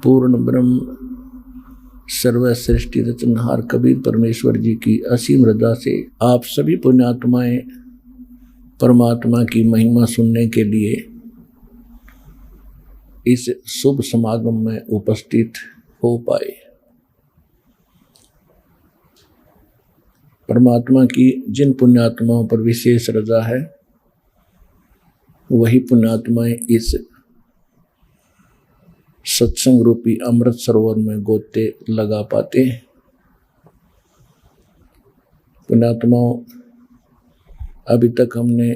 पूर्ण ब्रह्म सर्वश्रेष्ठी रचनहार कबीर परमेश्वर जी की असीम रजा से आप सभी पुण्यात्माएं परमात्मा की महिमा सुनने के लिए इस शुभ समागम में उपस्थित हो पाए। परमात्मा की जिन पुण्यात्माओं पर विशेष रजा है वही पुण्यात्माएं इस सत्संग रूपी अमृत सरोवर में गोते लगा पाते हैं। पुण्यात्माओं, अभी तक हमने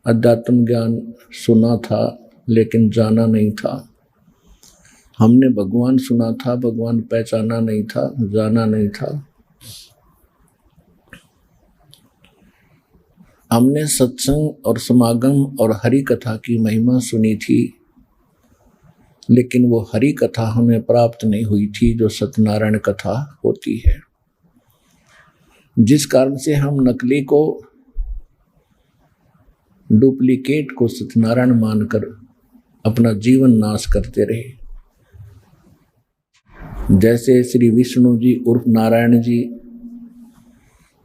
अध्यात्म ज्ञान सुना था लेकिन जाना नहीं था। हमने भगवान सुना था, भगवान पहचाना नहीं था, जाना नहीं था। हमने सत्संग और समागम और हरि कथा की महिमा सुनी थी, लेकिन वो हरि कथा हमें प्राप्त नहीं हुई थी जो सत्यनारायण कथा होती है, जिस कारण से हम नकली को, डुप्लीकेट को सत्यनारायण मानकर अपना जीवन नाश करते रहे। जैसे श्री विष्णु जी उर्फ नारायण जी,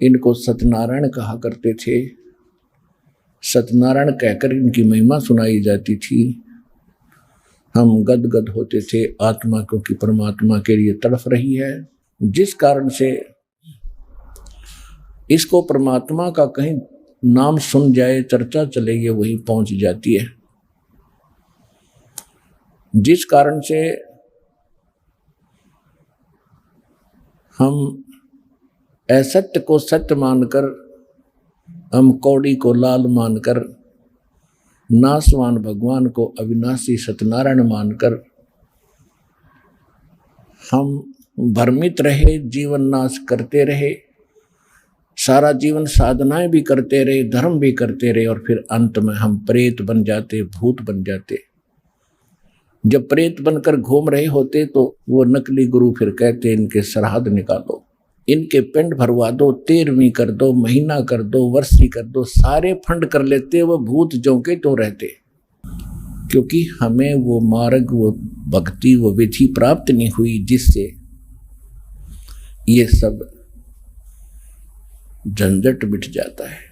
इनको सत्यनारायण कहा करते थे, सत्यनारायण कहकर इनकी महिमा सुनाई जाती थी। हम गदगद होते थे आत्मा क्योंकि परमात्मा के लिए तड़फ रही है, जिस कारण से इसको परमात्मा का कहीं नाम सुन जाए, चर्चा चले, ये वही पहुंच जाती है। जिस कारण से हम असत्य को सत्य मानकर, हम कौड़ी को लाल मानकर, नासवान भगवान को अविनाशी सत्यनारायण मानकर हम भ्रमित रहे, जीवन नाश करते रहे, सारा जीवन साधनाएं भी करते रहे, धर्म भी करते रहे, और फिर अंत में हम प्रेत बन जाते, भूत बन जाते। जब प्रेत बनकर घूम रहे होते तो वो नकली गुरु फिर कहते इनके श्राद्ध निकालो, इनके पिंड भरवा दो, 13वीं कर दो, महीना कर दो, वर्षी कर दो, सारे फंड कर लेते। वो भूत जो के तो रहते, क्योंकि हमें वो मार्ग, वो भक्ति, वो विधि प्राप्त नहीं हुई जिससे ये सब झंझट मिट जाता है।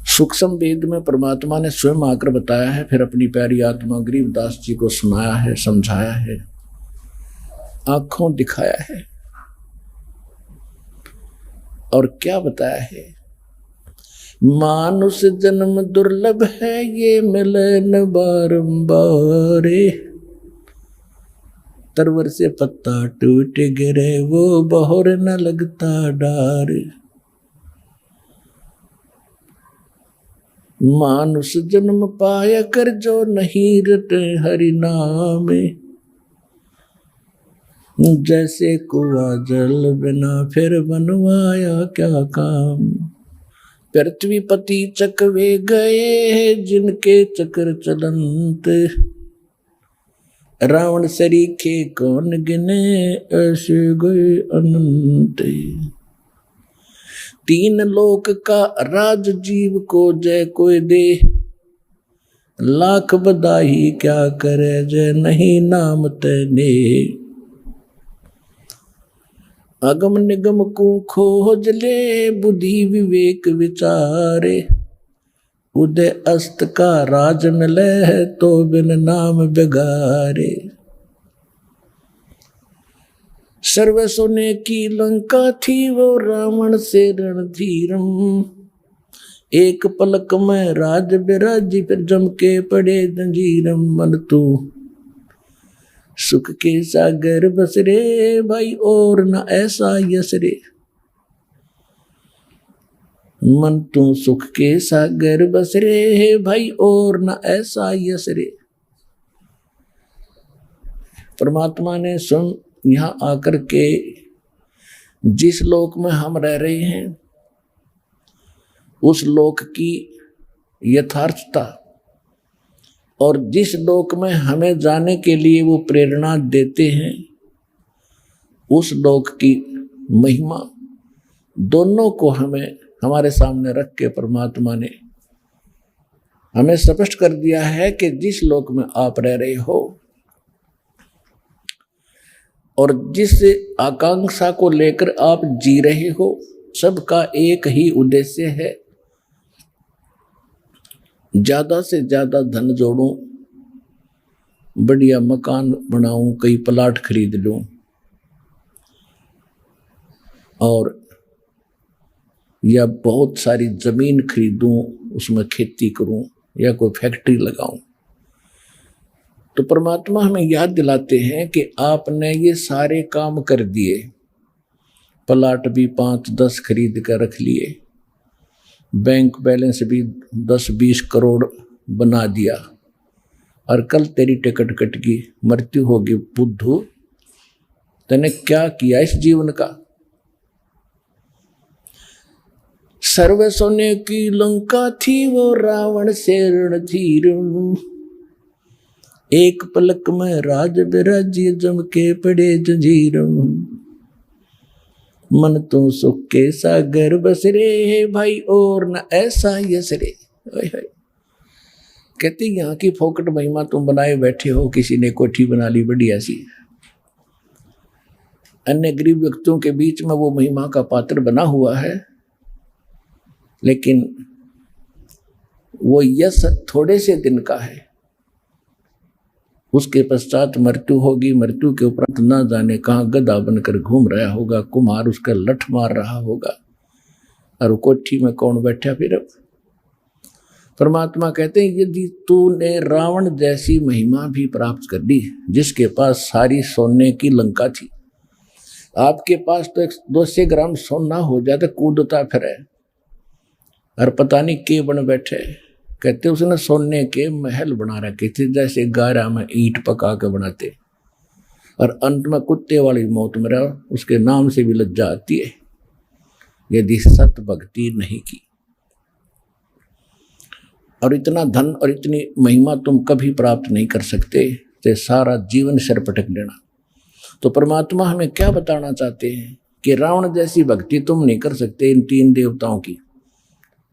सूक्ष्म वेद में परमात्मा ने स्वयं आकर बताया है, फिर अपनी प्यारी आत्मा गरीबदास जी को सुनाया है, समझाया है, आंखों दिखाया है। और क्या बताया है? मानुष जन्म दुर्लभ है, ये मिले न बारंबार, तरवर से पत्ता टूट गिरे, वो बहोर न लगता डार। मानुष जन्म पाया कर जो नहीं रटे हरि नाम, जैसे कुआं जल बिना फिर बनवाया क्या काम। पृथ्वीपति चकवे गए जिनके चक्र चलंत, रावण सरीखे कौन गिने ऐसे गए अनंत। 3 लोक का राज जीव को जय कोई दे, लाख बधाई क्या करे जय नहीं नाम तेने। अगम निगम को खोज ले बुद्धि विवेक विचारे, उदय अस्त का राज मिले है तो बिन नाम बिगारे। सर्व सोने की लंका थी वो रावण से रणधीरम, एक पलक में राज बिराजी फिर जम के पड़े जंजीरम। मन तू सुख के सागर बस रे भाई और न ऐसा यस रे, मन तू सुख के सागर बस रे भाई और न ऐसा यस रे। परमात्मा ने स्वयं यहाँ आकर के जिस लोक में हम रह रहे हैं उस लोक की यथार्थता और जिस लोक में हमें जाने के लिए वो प्रेरणा देते हैं उस लोक की महिमा दोनों को हमें हमारे सामने रख के परमात्मा ने हमें स्पष्ट कर दिया है कि जिस लोक में आप रह रहे हो और जिस आकांक्षा को लेकर आप जी रहे हो, सबका एक ही उद्देश्य है, ज्यादा से ज्यादा धन जोड़ूं, बढ़िया मकान बनाऊं, कई प्लाट खरीद लूं और या बहुत सारी जमीन खरीदूं, उसमें खेती करूं या कोई फैक्ट्री लगाऊं। तो परमात्मा हमें याद दिलाते हैं कि आपने ये सारे काम कर दिए, प्लाट भी 5-10 खरीद कर रख लिए, बैंक बैलेंस भी 10-20 करोड़ बना दिया, और कल तेरी टिकट कटगी, मृत्यु होगी। बुद्धू, तूने क्या किया इस जीवन का? सर्व सोने की लंका थी, वो रावण से रणधीर, एक पलक में राज विराजी, जम के पड़े जंजीर, मन तो सुख के सागर बस रे, भाई और न ऐसा यस रे। कहते यहाँ की फोकट महिमा तुम बनाए बैठे हो, किसी ने कोठी बना ली बढ़िया सी, अन्य गरीब व्यक्तियों के बीच में वो महिमा का पात्र बना हुआ है, लेकिन वो यश थोड़े से दिन का है, उसके पश्चात मृत्यु होगी। मृत्यु के उपरांत ना जाने कहाँ गधा बनकर घूम रहा होगा, कुम्हार उसका लठ मार रहा होगा, और कोठी में कौन बैठा फिर? परमात्मा कहते हैं यदि तूने रावण जैसी महिमा भी प्राप्त कर ली, जिसके पास सारी सोने की लंका थी, आपके पास तो 200 ग्राम सोना हो जाए तो कूदता फिरे, और पता नहीं के बन बैठे। कहते उसने सोने के महल बना रखे थे, जैसे गारा में ईंट पका के बनाते, और अंत में कुत्ते वाली मौत मेरा, उसके नाम से भी लज्जा आती है यदि सत भक्ति नहीं की। और इतना धन और इतनी महिमा तुम कभी प्राप्त नहीं कर सकते, तो सारा जीवन सिर पटक लेना। तो परमात्मा हमें क्या बताना चाहते हैं कि रावण जैसी भक्ति तुम नहीं कर सकते इन 3 देवताओं की।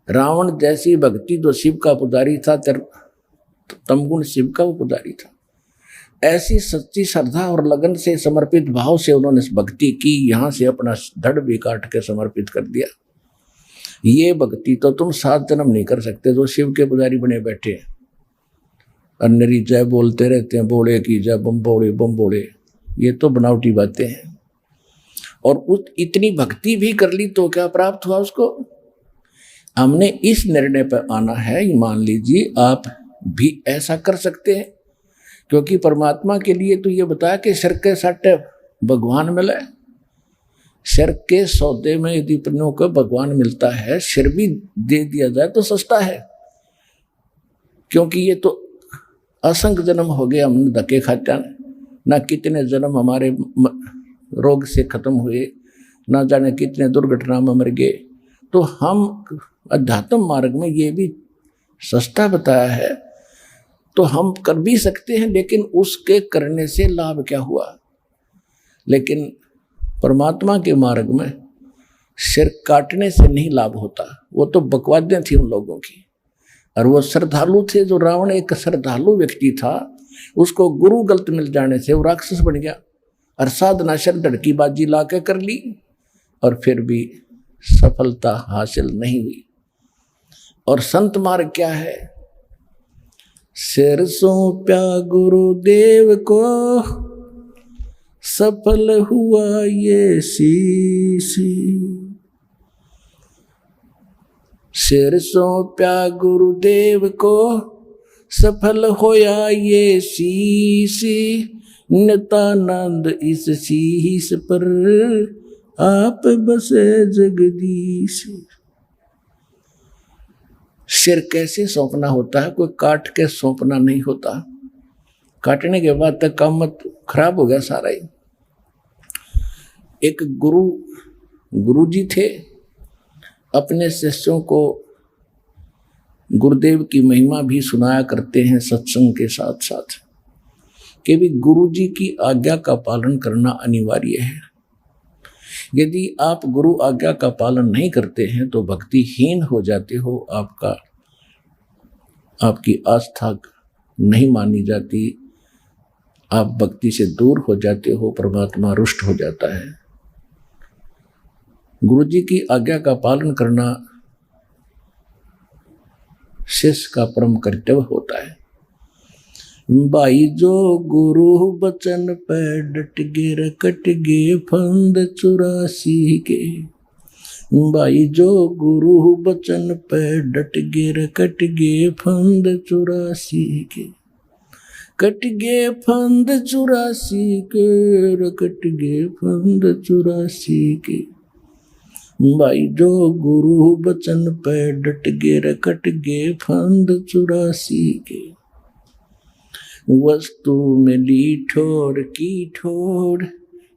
रावण जैसी भक्ति जो शिव का पुजारी था, तमगुण शिव का वो पुजारी था, ऐसी सच्ची श्रद्धा और लगन से समर्पित भाव से उन्होंने भक्ति की, यहाँ से अपना धड़ भी काट के समर्पित कर दिया। ये भक्ति तो तुम 7 जन्म नहीं कर सकते जो शिव के पुजारी बने बैठे हैं, अन्नरी जय बोलते रहते हैं, बोले की जय, बम बोले, ये तो बनावटी बातें हैं। और उस इतनी भक्ति भी कर ली तो क्या प्राप्त हुआ उसको? हमने इस निर्णय पर आना है, मान लीजिए आप भी ऐसा कर सकते हैं, क्योंकि परमात्मा के लिए तो ये बताया कि सिर के साटे भगवान मिले। सिर के सौदे में यदि अपनों को भगवान मिलता है, सिर भी दे दिया जाए तो सस्ता है, क्योंकि ये तो असंख्य जन्म हो गए हमने धक्के खाते, ना कितने जन्म हमारे रोग से खत्म हुए, ना जाने कितने दुर्घटना में मर गए। तो हम अध्यात्म मार्ग में ये भी सस्ता बताया है, तो हम कर भी सकते हैं, लेकिन उसके करने से लाभ क्या हुआ? लेकिन परमात्मा के मार्ग में सिर काटने से नहीं लाभ होता। वो तो बकवादें थी उन लोगों की, और वो श्रद्धालु थे। जो रावण एक श्रद्धालु व्यक्ति था, उसको गुरु गलत मिल जाने से वो राक्षस बन गया, और साधना शर धड़की बाजी ला के कर ली, और फिर भी सफलता हासिल नहीं हुई। और संत मार्ग क्या है? सिर सौंप्या गुरुदेव को, सफल हुआ ये शीश, सिर सौंप्या गुरुदेव को, सफल होया ये शीश, नित्यानंद इस शीश पर आप बसे जगदीश। सिर कैसे सौंपना होता है? कोई काट के सौंपना नहीं होता, काटने के बाद तक काम मत खराब हो गया सारा ही। एक गुरु जी थे, अपने शिष्यों को गुरुदेव की महिमा भी सुनाया करते हैं सत्संग के साथ साथ, कि भी गुरु जी की आज्ञा का पालन करना अनिवार्य है। यदि आप गुरु आज्ञा का पालन नहीं करते हैं तो भक्तिहीन हो जाते हो, आपका आपकी आस्था नहीं मानी जाती, आप भक्ति से दूर हो जाते हो, परमात्मा रुष्ट हो जाता है। गुरु जी की आज्ञा का पालन करना शिष्य का परम कर्तव्य होता है। भाई जो गुरु बचन पे डट गे रकट गे फंद 84 के। भाई जो गुरु बचन पे डट गे रकट गे फंद 84 के। कट गे फंद 84 के, रकट गे फंद 84 के। भाई जो गुरु बचन पे डट गे रकट गे फंद 84 के। वस्तु मिली ठोर की ठोर,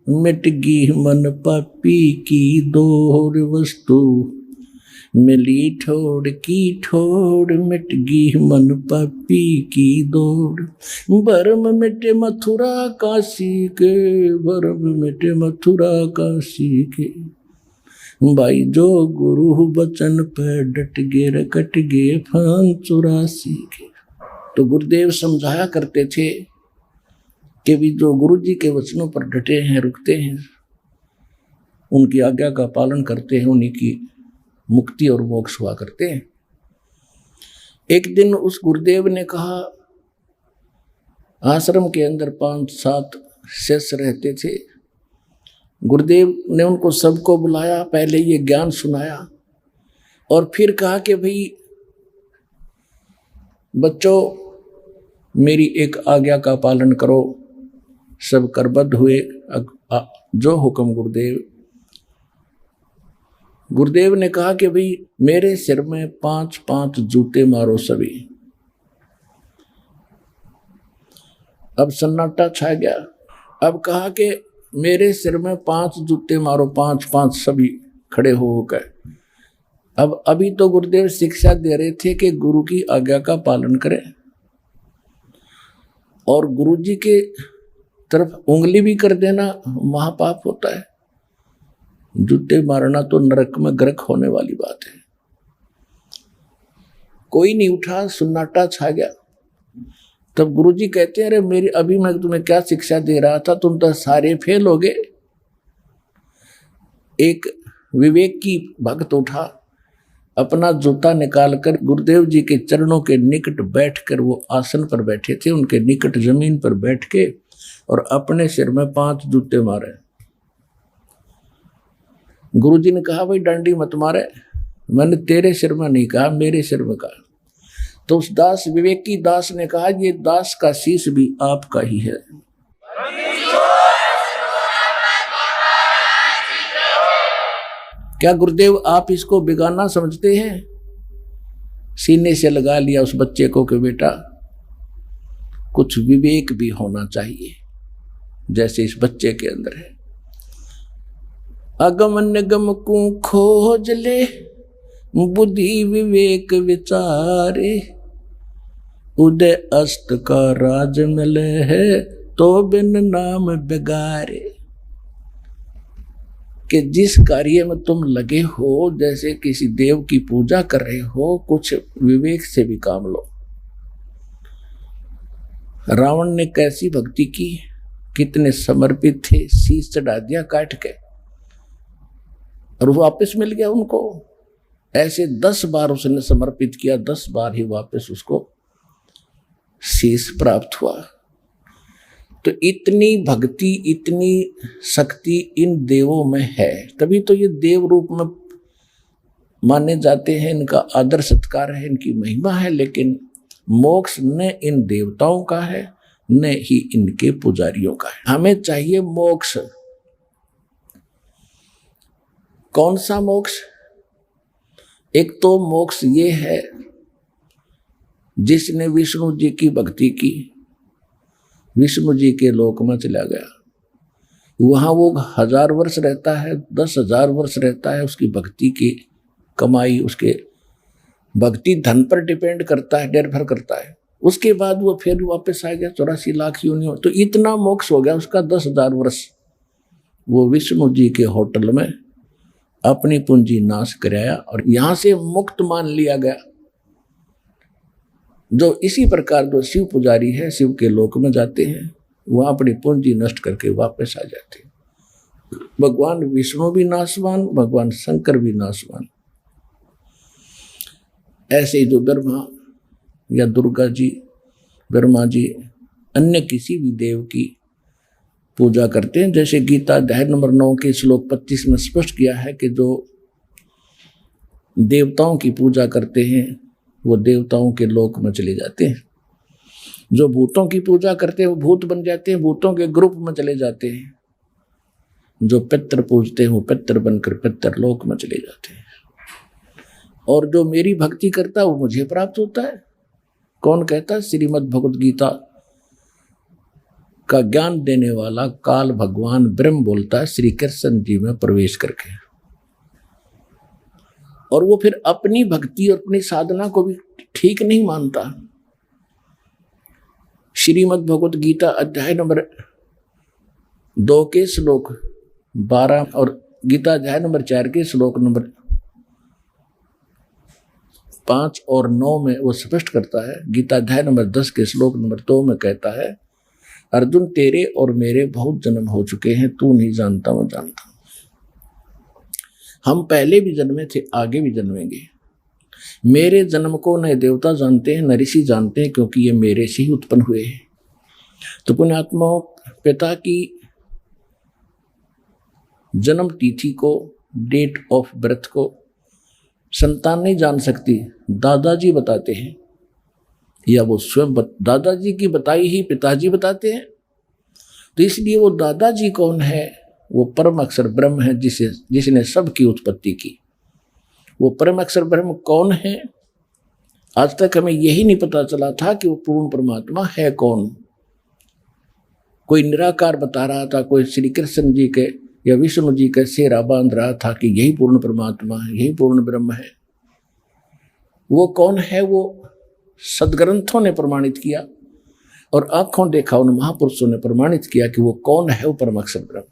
मिट गी मन पापी की दौड़। वस्तु मिली ठोर की ठोर, मिट गी मन पापी की दौड़। भरम मिटे मथुरा काशी के, भरम मिटे मथुरा काशी के। भाई जो गुरु बचन पे डट गे रकट गे फंद 84 के। तो गुरुदेव समझाया करते थे कि भी जो गुरु जी के वचनों पर डटे हैं, रुकते हैं, उनकी आज्ञा का पालन करते हैं, उन्हीं की मुक्ति और मोक्ष हुआ करते हैं। एक दिन उस गुरुदेव ने कहा, आश्रम के अंदर 5-7 शिष्य रहते थे। गुरुदेव ने उनको सबको बुलाया, पहले ये ज्ञान सुनाया और फिर कहा कि भाई बच्चों, मेरी एक आज्ञा का पालन करो। सब करबद्ध हुए, जो हुक्म गुरुदेव। गुरुदेव ने कहा कि भाई मेरे सिर में 5-5 जूते मारो सभी। अब सन्नाटा छा गया। अब कहा कि मेरे सिर में 5 जूते मारो, 5-5 सभी खड़े होकर। अब अभी तो गुरुदेव शिक्षा दे रहे थे कि गुरु की आज्ञा का पालन करें, और गुरु जी के तरफ उंगली भी कर देना महापाप होता है। जूते मारना तो नरक में गर्क होने वाली बात है। कोई नहीं उठा, सुन्नाटा छा गया। तब गुरु जी कहते हैं, अरे मेरी अभी मैं तुम्हें क्या शिक्षा दे रहा था, तुम तो सारे फेल हो गए। एक विवेक की भक्त उठा, अपना जूता निकालकर गुरुदेव जी के चरणों के निकट बैठकर, वो आसन पर बैठे थे, उनके निकट जमीन पर बैठ के और अपने सिर में 5 जूते मारे। गुरु जी ने कहा, भाई डांडी मत मारे, मैंने तेरे सिर में नहीं कहा, मेरे सिर में कहा। तो उस दास, विवेकी दास ने कहा, ये दास का शीश भी आपका ही है। क्या गुरुदेव आप इसको बेगाना समझते हैं? सीने से लगा लिया उस बच्चे को कि बेटा कुछ विवेक भी होना चाहिए, जैसे इस बच्चे के अंदर है। अगम निगम को खोज ले, बुद्धि विवेक विचारे। उदय अस्त का राज मिले है, तो बिन नाम बिगारे। कि जिस कार्य में तुम लगे हो, जैसे किसी देव की पूजा कर रहे हो, कुछ विवेक से भी काम लो। रावण ने कैसी भक्ति की, कितने समर्पित थे, शीश चढ़ा दिया काट के और वो वापस मिल गया उनको। ऐसे 10 बार उसने समर्पित किया, 10 बार ही वापस उसको शीश प्राप्त हुआ। तो इतनी भक्ति, इतनी शक्ति इन देवों में है, तभी तो ये देव रूप में माने जाते हैं। इनका आदर सत्कार है, इनकी महिमा है। लेकिन मोक्ष न इन देवताओं का है, न ही इनके पुजारियों का है। हमें चाहिए मोक्ष। कौन सा मोक्ष? एक तो मोक्ष ये है, जिसने विष्णु जी की भक्ति की, विष्णु जी के लोक में चला गया, वहां वो 1000 वर्ष रहता है, 10,000 वर्ष रहता है। उसकी भक्ति की कमाई, उसके भक्ति धन पर डिपेंड करता है, निर्भर करता है। उसके बाद वो फिर वापस आ गया 84 लाख योनियों। तो इतना मोक्ष हो गया उसका, 10,000 वर्ष वो विष्णु जी के होटल में अपनी पूंजी नाश कराया और यहां से मुक्त मान लिया गया। जो इसी प्रकार जो शिव पुजारी है शिव के लोक में जाते हैं, वहां अपनी पूंजी नष्ट करके वापस आ जाते हैं। भगवान विष्णु भी नाशवान, भगवान शंकर भी नाशवान। ऐसे ही जो ब्रह्मा या दुर्गा जी, ब्रह्मा जी अन्य किसी भी देव की पूजा करते हैं, जैसे गीता अध्याय नंबर 9 के श्लोक 25 में स्पष्ट किया है कि जो देवताओं की पूजा करते हैं वो देवताओं के लोक में चले जाते हैं, जो भूतों की पूजा करते हैं वो भूत बन जाते हैं, भूतों के ग्रुप में चले जाते हैं, जो पितर पूजते हैं वो पितर बनकर पितर लोक में चले जाते हैं, और जो मेरी भक्ति करता है वो मुझे प्राप्त होता है। कौन कहता है? श्रीमद् भगवद गीता का ज्ञान देने वाला काल भगवान ब्रह्म बोलता है श्री कृष्ण जी में प्रवेश करके, और वो फिर अपनी भक्ति और अपनी साधना को भी ठीक नहीं मानता। श्रीमद् भगवद गीता अध्याय नंबर 2 के श्लोक 12 और गीता अध्याय नंबर 4 के श्लोक नंबर 5 और 9 में वो स्पष्ट करता है। गीता अध्याय नंबर 10 के श्लोक नंबर 2 में कहता है, अर्जुन तेरे और मेरे बहुत जन्म हो चुके हैं, तू नहीं जानता मैं जानता हूं। हम पहले भी जन्मे थे, आगे भी जन्मेंगे। मेरे जन्म को न देवता जानते हैं न ऋषि जानते हैं, क्योंकि ये मेरे से ही उत्पन्न हुए हैं। तो पुण्यात्माओं, पिता की जन्म तिथि को, डेट ऑफ बर्थ को संतान नहीं जान सकती, दादाजी बताते हैं, या वो स्वयं दादाजी की बताई ही पिताजी बताते हैं। तो इसलिए वो दादाजी कौन है? वो परम अक्षर ब्रह्म है, जिसने सबकी उत्पत्ति की। वो परम अक्षर ब्रह्म कौन है? आज तक हमें यही नहीं पता चला था कि वो पूर्ण परमात्मा है कौन। कोई निराकार बता रहा था, कोई श्री कृष्ण जी के या विष्णु जी का सेरा बांध रहा था कि यही पूर्ण परमात्मा है, यही पूर्ण ब्रह्म है। वो कौन है? वो सदग्रंथों ने प्रमाणित किया और आंखों देखा उन महापुरुषों ने प्रमाणित किया कि वो कौन है, वो परम अक्षर ब्रह्म।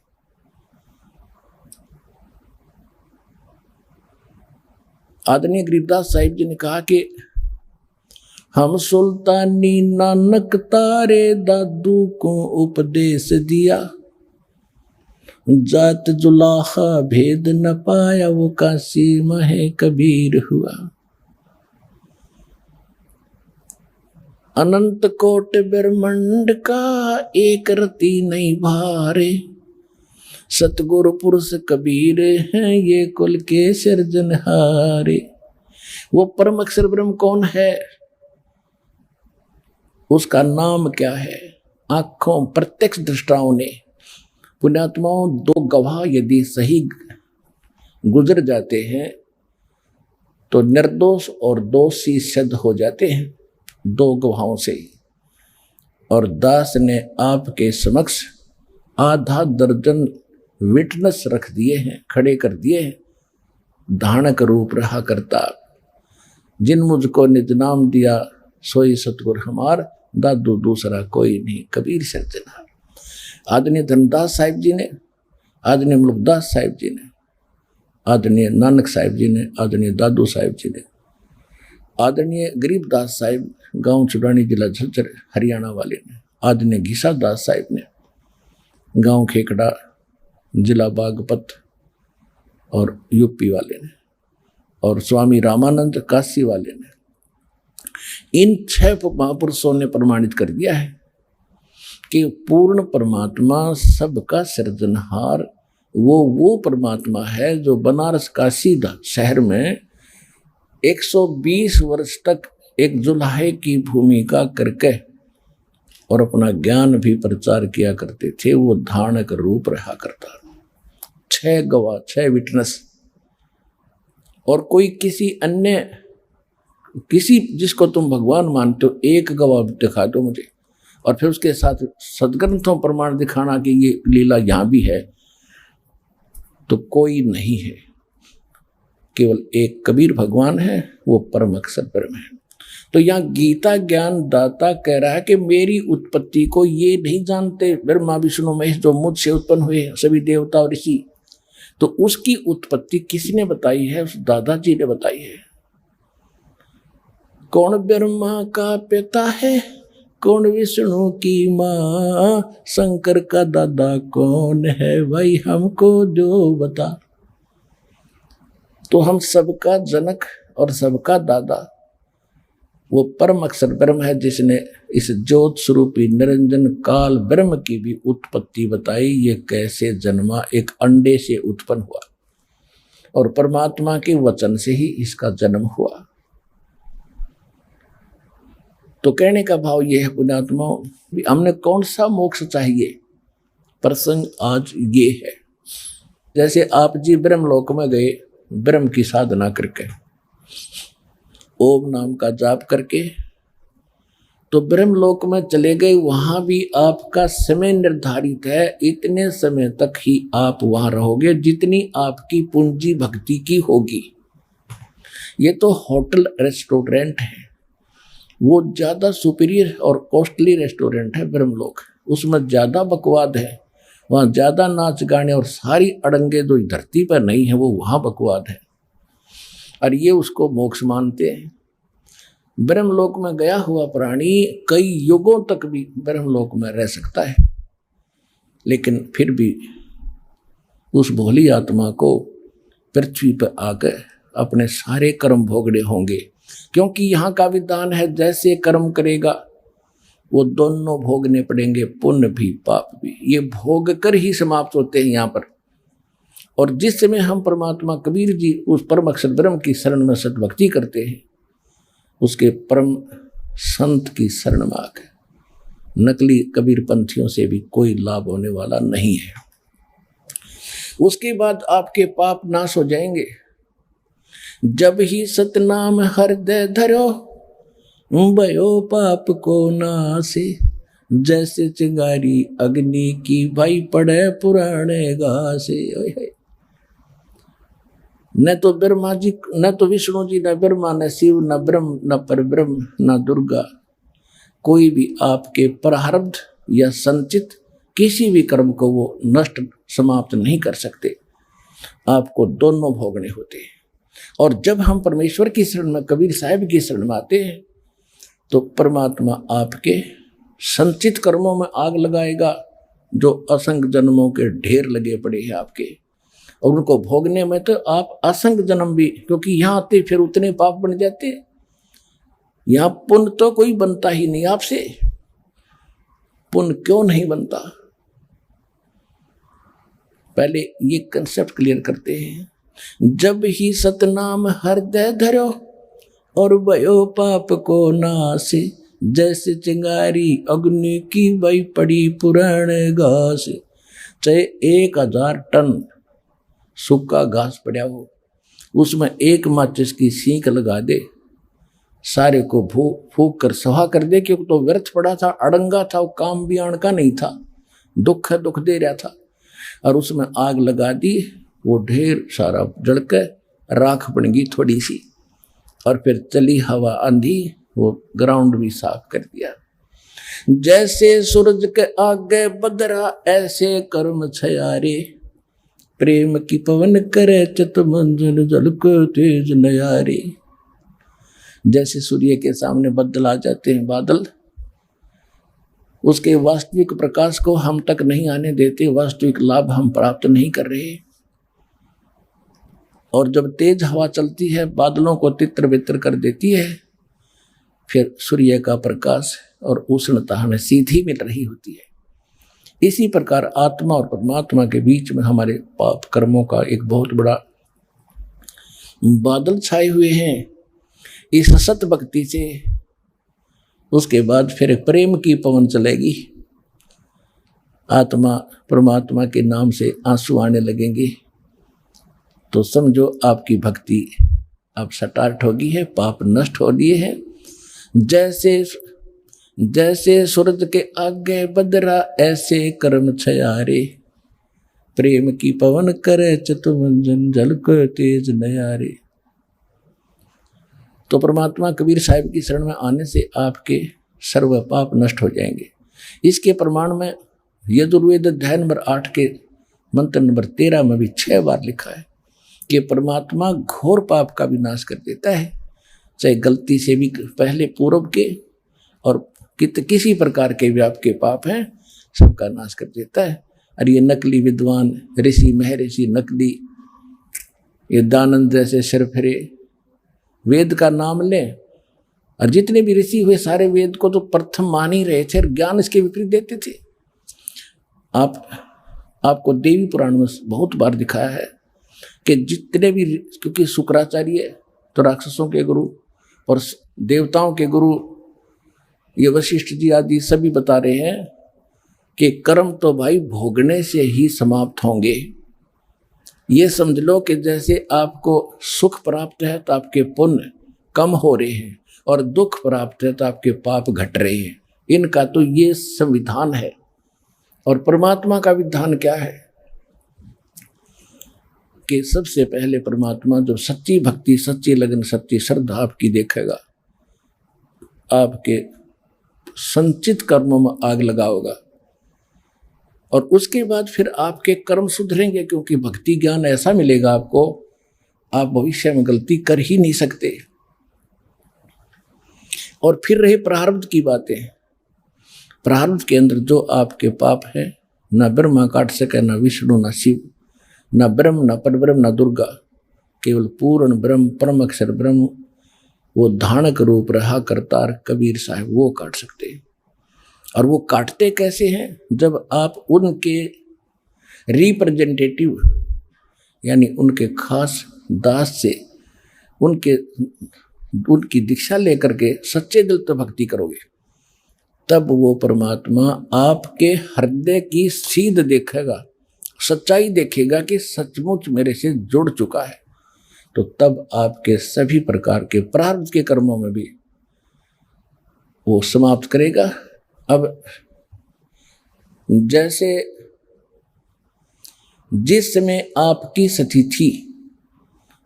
आदरणीय गरीबदास साहिब जी ने कहा कि हम सुल्तानी नानक तारे दादू को उपदेश दिया, जात जुलाहा भेद न पाया, वो काशी महे कबीर हुआ। अनंत कोट ब्रह्मांड का एक रति नहीं भारे, सतगुरु पुरुष कबीर हैं ये कुल के सिरजनहारे। वो परम अक्षर ब्रह्म कौन है? उसका नाम क्या है? आंखों प्रत्यक्ष दृष्टाओं ने, पुण्यात्माओं, 2 गवाह यदि सही गुजर जाते हैं तो निर्दोष और दोषी सिद्ध हो जाते हैं 2 गवाहों से। और दास ने आपके समक्ष आधा दर्जन विटनेस रख दिए हैं, खड़े कर दिए हैं। धानक रूप रहा करता, जिन मुझको निज नाम दिया, सोई सतगुर हमार, दादू दूसरा कोई नहीं, कबीर सिरजनहार। आदरणीय धनदास साहिब जी ने, आदरणीय मुल्कदास साहिब जी ने, आदरणीय नानक साहिब जी ने, आदरणीय दादू साहिब जी ने, आदरणीय गरीबदास साहिब गांव चुरानी जिला झज्जर हरियाणा वाले ने, आदरणीय घीसा दास साहिब ने गांव खेकड़ा जिला बागपत और यूपी वाले ने, और स्वामी रामानंद काशी वाले ने, इन 6 महापुरुषों ने प्रमाणित कर दिया है कि पूर्ण परमात्मा सबका सृजनहार वो परमात्मा है जो बनारस काशी शहर में 120 वर्ष तक एक जुल्हे की भूमिका करके और अपना ज्ञान भी प्रचार किया करते थे। वो धानक रूप रहा करता। 6 गवाह, 6 विटनेस। और कोई किसी अन्य, किसी जिसको तुम भगवान मानते हो, एक गवाह दिखा दो मुझे, और फिर उसके साथ सदग्रंथों प्रमाण दिखाना कि ये लीला यहां भी है, तो कोई नहीं है। केवल एक कबीर भगवान है, वो परम अक्षर ब्रह्म है। तो यहाँ गीता ज्ञान दाता कह रहा है कि मेरी उत्पत्ति को ये नहीं जानते ब्रह्मा विष्णु महेश जो मुझसे उत्पन्न हुए सभी देवता और ऋषि, तो उसकी उत्पत्ति किसने बताई है? उस दादाजी ने बताई है। कौन ब्रह्मा का पिता है, कौन विष्णु की माँ, शंकर का दादा कौन है, भाई हमको जो बता। तो हम सबका जनक और सबका दादा वो परम अक्षर ब्रह्म है, जिसने इस ज्योत स्वरूपी निरंजन काल ब्रह्म की भी उत्पत्ति बताई। ये कैसे जन्मा, एक अंडे से उत्पन्न हुआ और परमात्मा के वचन से ही इसका जन्म हुआ। तो कहने का भाव ये है पुण्यात्माओं, हमने कौन सा मोक्ष चाहिए, प्रसंग आज ये है। जैसे आप जी ब्रह्मलोक में गए, ब्रह्म की साधना करके, ओम नाम का जाप करके, तो ब्रह्मलोक में चले गए। वहां भी आपका समय निर्धारित है, इतने समय तक ही आप वहां रहोगे जितनी आपकी पूंजी भक्ति की होगी। ये तो होटल रेस्टोरेंट है, वो ज्यादा सुपीरियर और कॉस्टली रेस्टोरेंट है ब्रह्मलोक। उसमें ज्यादा बकवाद है, वहां ज्यादा नाच गाने और सारी अड़ंगे जो धरती पर नहीं है वो वहां बकवाद है, और ये उसको मोक्ष मानते हैं। ब्रह्मलोक में गया हुआ प्राणी कई युगों तक भी ब्रह्मलोक में रह सकता है, लेकिन फिर भी उस भोली आत्मा को पृथ्वी पर आकर अपने सारे कर्म भोगने होंगे, क्योंकि यहाँ का विधान है जैसे कर्म करेगा वो दोनों भोगने पड़ेंगे, पुण्य भी पाप भी। ये भोग कर ही समाप्त होते हैं यहाँ पर। और जिस समय हम परमात्मा कबीर जी उस परम अक्षर ब्रह्म की शरण में सद्भक्ति करते हैं, उसके परम संत की शरण में आकर नकली कबीर पंथियों से भी कोई लाभ होने वाला नहीं है। उसके बाद आपके पाप नाश हो जाएंगे। जब ही सतनाम हृदय धरो, भयो पाप को नासे, जैसे चिंगारी अग्नि की भाई पड़े पुराने घासे। न तो ब्रह्मा जी, न तो विष्णु जी, न ब्रह्मा, न शिव, न ब्रह्म, न परब्रह्म, न दुर्गा, कोई भी आपके प्रारब्ध या संचित किसी भी कर्म को वो नष्ट समाप्त नहीं कर सकते। आपको दोनों भोगने होते हैं। और जब हम परमेश्वर की शरण में, कबीर साहिब की शरण में आते हैं, तो परमात्मा आपके संचित कर्मों में आग लगाएगा, जो असंख्य जन्मों के ढेर लगे पड़े हैं आपके, और उनको भोगने में तो आप असंख्य जन्म भी, क्योंकि यहाँ आते फिर उतने पाप बन जाते। यहाँ पुण्य तो कोई बनता ही नहीं आपसे। पुण्य क्यों नहीं बनता, पहले ये कंसेप्ट क्लियर करते हैं। जब ही सतनाम हृदय धरो और भयो पाप को नासे, जैसे चिंगारी अग्नि की बई पड़ी पुराने घास। चाहे 1000 टन सूखा घास पड़ा हो, उसमें एक माचिस की सींक लगा दे, सारे को फूक कर सवा कर दे, क्योंकि तो व्यर्थ पड़ा था, अड़ंगा था, वो काम भी आण का नहीं था, दुख दे रहा था, और उसमें आग लगा दी, वो ढेर सारा जलकर राख बन गई थोड़ी सी, और फिर चली हवा आंधी, वो ग्राउंड भी साफ कर दिया। जैसे सूरज के आगे बदरा, ऐसे कर्म छयारे, प्रेम की पवन करे चित मंजन झलक तेज नयारे। जैसे सूर्य के सामने बदल आ जाते हैं, बादल उसके वास्तविक प्रकाश को हम तक नहीं आने देते, वास्तविक लाभ हम प्राप्त नहीं कर रहे। और जब तेज हवा चलती है, बादलों को तितर बितर कर देती है, फिर सूर्य का प्रकाश और उष्णता हमें सीधी मिल रही होती है। इसी प्रकार आत्मा और परमात्मा के बीच में हमारे पाप कर्मों का एक बहुत बड़ा बादल छाए हुए हैं। इस सत भक्ति से उसके बाद फिर प्रेम की पवन चलेगी, आत्मा परमात्मा के नाम से आंसू आने लगेंगे, तो समझो आपकी भक्ति अब स्टार्ट होगी है, पाप नष्ट हो दिए हैं। जैसे सूरज के आगे बदरा, ऐसे कर्म छयारे, प्रेम की पवन करे चतुमंजन झलक तेज नयारे। तो परमात्मा कबीर साहिब की शरण में आने से आपके सर्व पाप नष्ट हो जाएंगे। इसके प्रमाण में यजुर्वेद अध्याय नंबर 8 के मंत्र नंबर 13 में भी 6 बार लिखा है कि परमात्मा घोर पाप का विनाश कर देता है चाहे गलती से भी पहले पूर्व के और किसी प्रकार के भी आपके पाप हैं, सबका नाश कर देता है। और ये नकली विद्वान ऋषि महर्षि नकली, ये दानंद जैसे सिर फिरे वेद का नाम लें, और जितने भी ऋषि हुए सारे वेद को तो प्रथम मान ही रहे थे और ज्ञान इसके विपरीत देते थे। आपको देवी पुराण में बहुत बार दिखाया है कि जितने भी, क्योंकि शुक्राचार्य तो राक्षसों के गुरु और देवताओं के गुरु, ये वशिष्ठ जी आदि सभी बता रहे हैं कि कर्म तो भाई भोगने से ही समाप्त होंगे। ये समझ लो कि जैसे आपको सुख प्राप्त है तो आपके पुण्य कम हो रहे हैं, और दुख प्राप्त है तो आपके पाप घट रहे हैं। इनका तो ये संविधान है। और परमात्मा का विधान क्या है कि सबसे पहले परमात्मा जो सच्ची भक्ति, सच्ची लगन, सच्ची श्रद्धा आपकी देखेगा, आपके संचित कर्मों में आग लगाओगा, और उसके बाद फिर आपके कर्म सुधरेंगे, क्योंकि भक्ति ज्ञान ऐसा मिलेगा आपको, आप भविष्य में गलती कर ही नहीं सकते। और फिर रही प्रारब्ध की बातें, प्रारब्ध के अंदर जो आपके पाप है, न ब्रह्मा काट सके, न विष्णु, न शिव, न ब्रह्म, न परब्रह्म, न दुर्गा, केवल पूर्ण ब्रह्म, परम अक्षर ब्रह्म, वो धानक रूप रहा करतार कबीर साहब, वो काट सकते हैं। और वो काटते कैसे हैं? जब आप उनके रिप्रेजेंटेटिव यानी उनके खास दास से उनकी दीक्षा लेकर के सच्चे दिल से भक्ति करोगे, तब वो परमात्मा आपके हृदय की सीध देखेगा, सच्चाई देखेगा कि सचमुच मेरे से जुड़ चुका है। तो तब आपके सभी प्रकार के प्रारब्ध के कर्मों में भी वो समाप्त करेगा। अब जैसे जिस समय आपकी सतिथि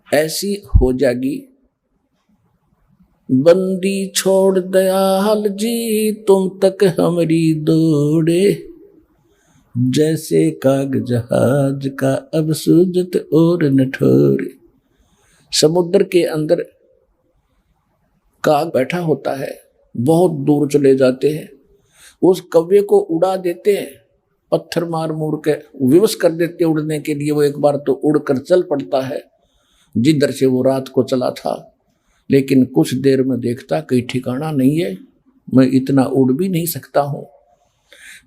ऐसी हो जाएगी, बंदी छोड़ दयाल जी तुम तक हमारी दौड़े, जैसे काग जहाज का अब सूजत और न ठोरे। समुद्र के अंदर काग बैठा होता है, बहुत दूर चले जाते हैं, उस कौवे को उड़ा देते हैं, पत्थर मार मुड़ के विवश कर देते उड़ने के लिए। वो एक बार तो उड़कर चल पड़ता है जिधर से वो रात को चला था, लेकिन कुछ देर में देखता कहीं ठिकाना नहीं है, मैं इतना उड़ भी नहीं सकता हूँ।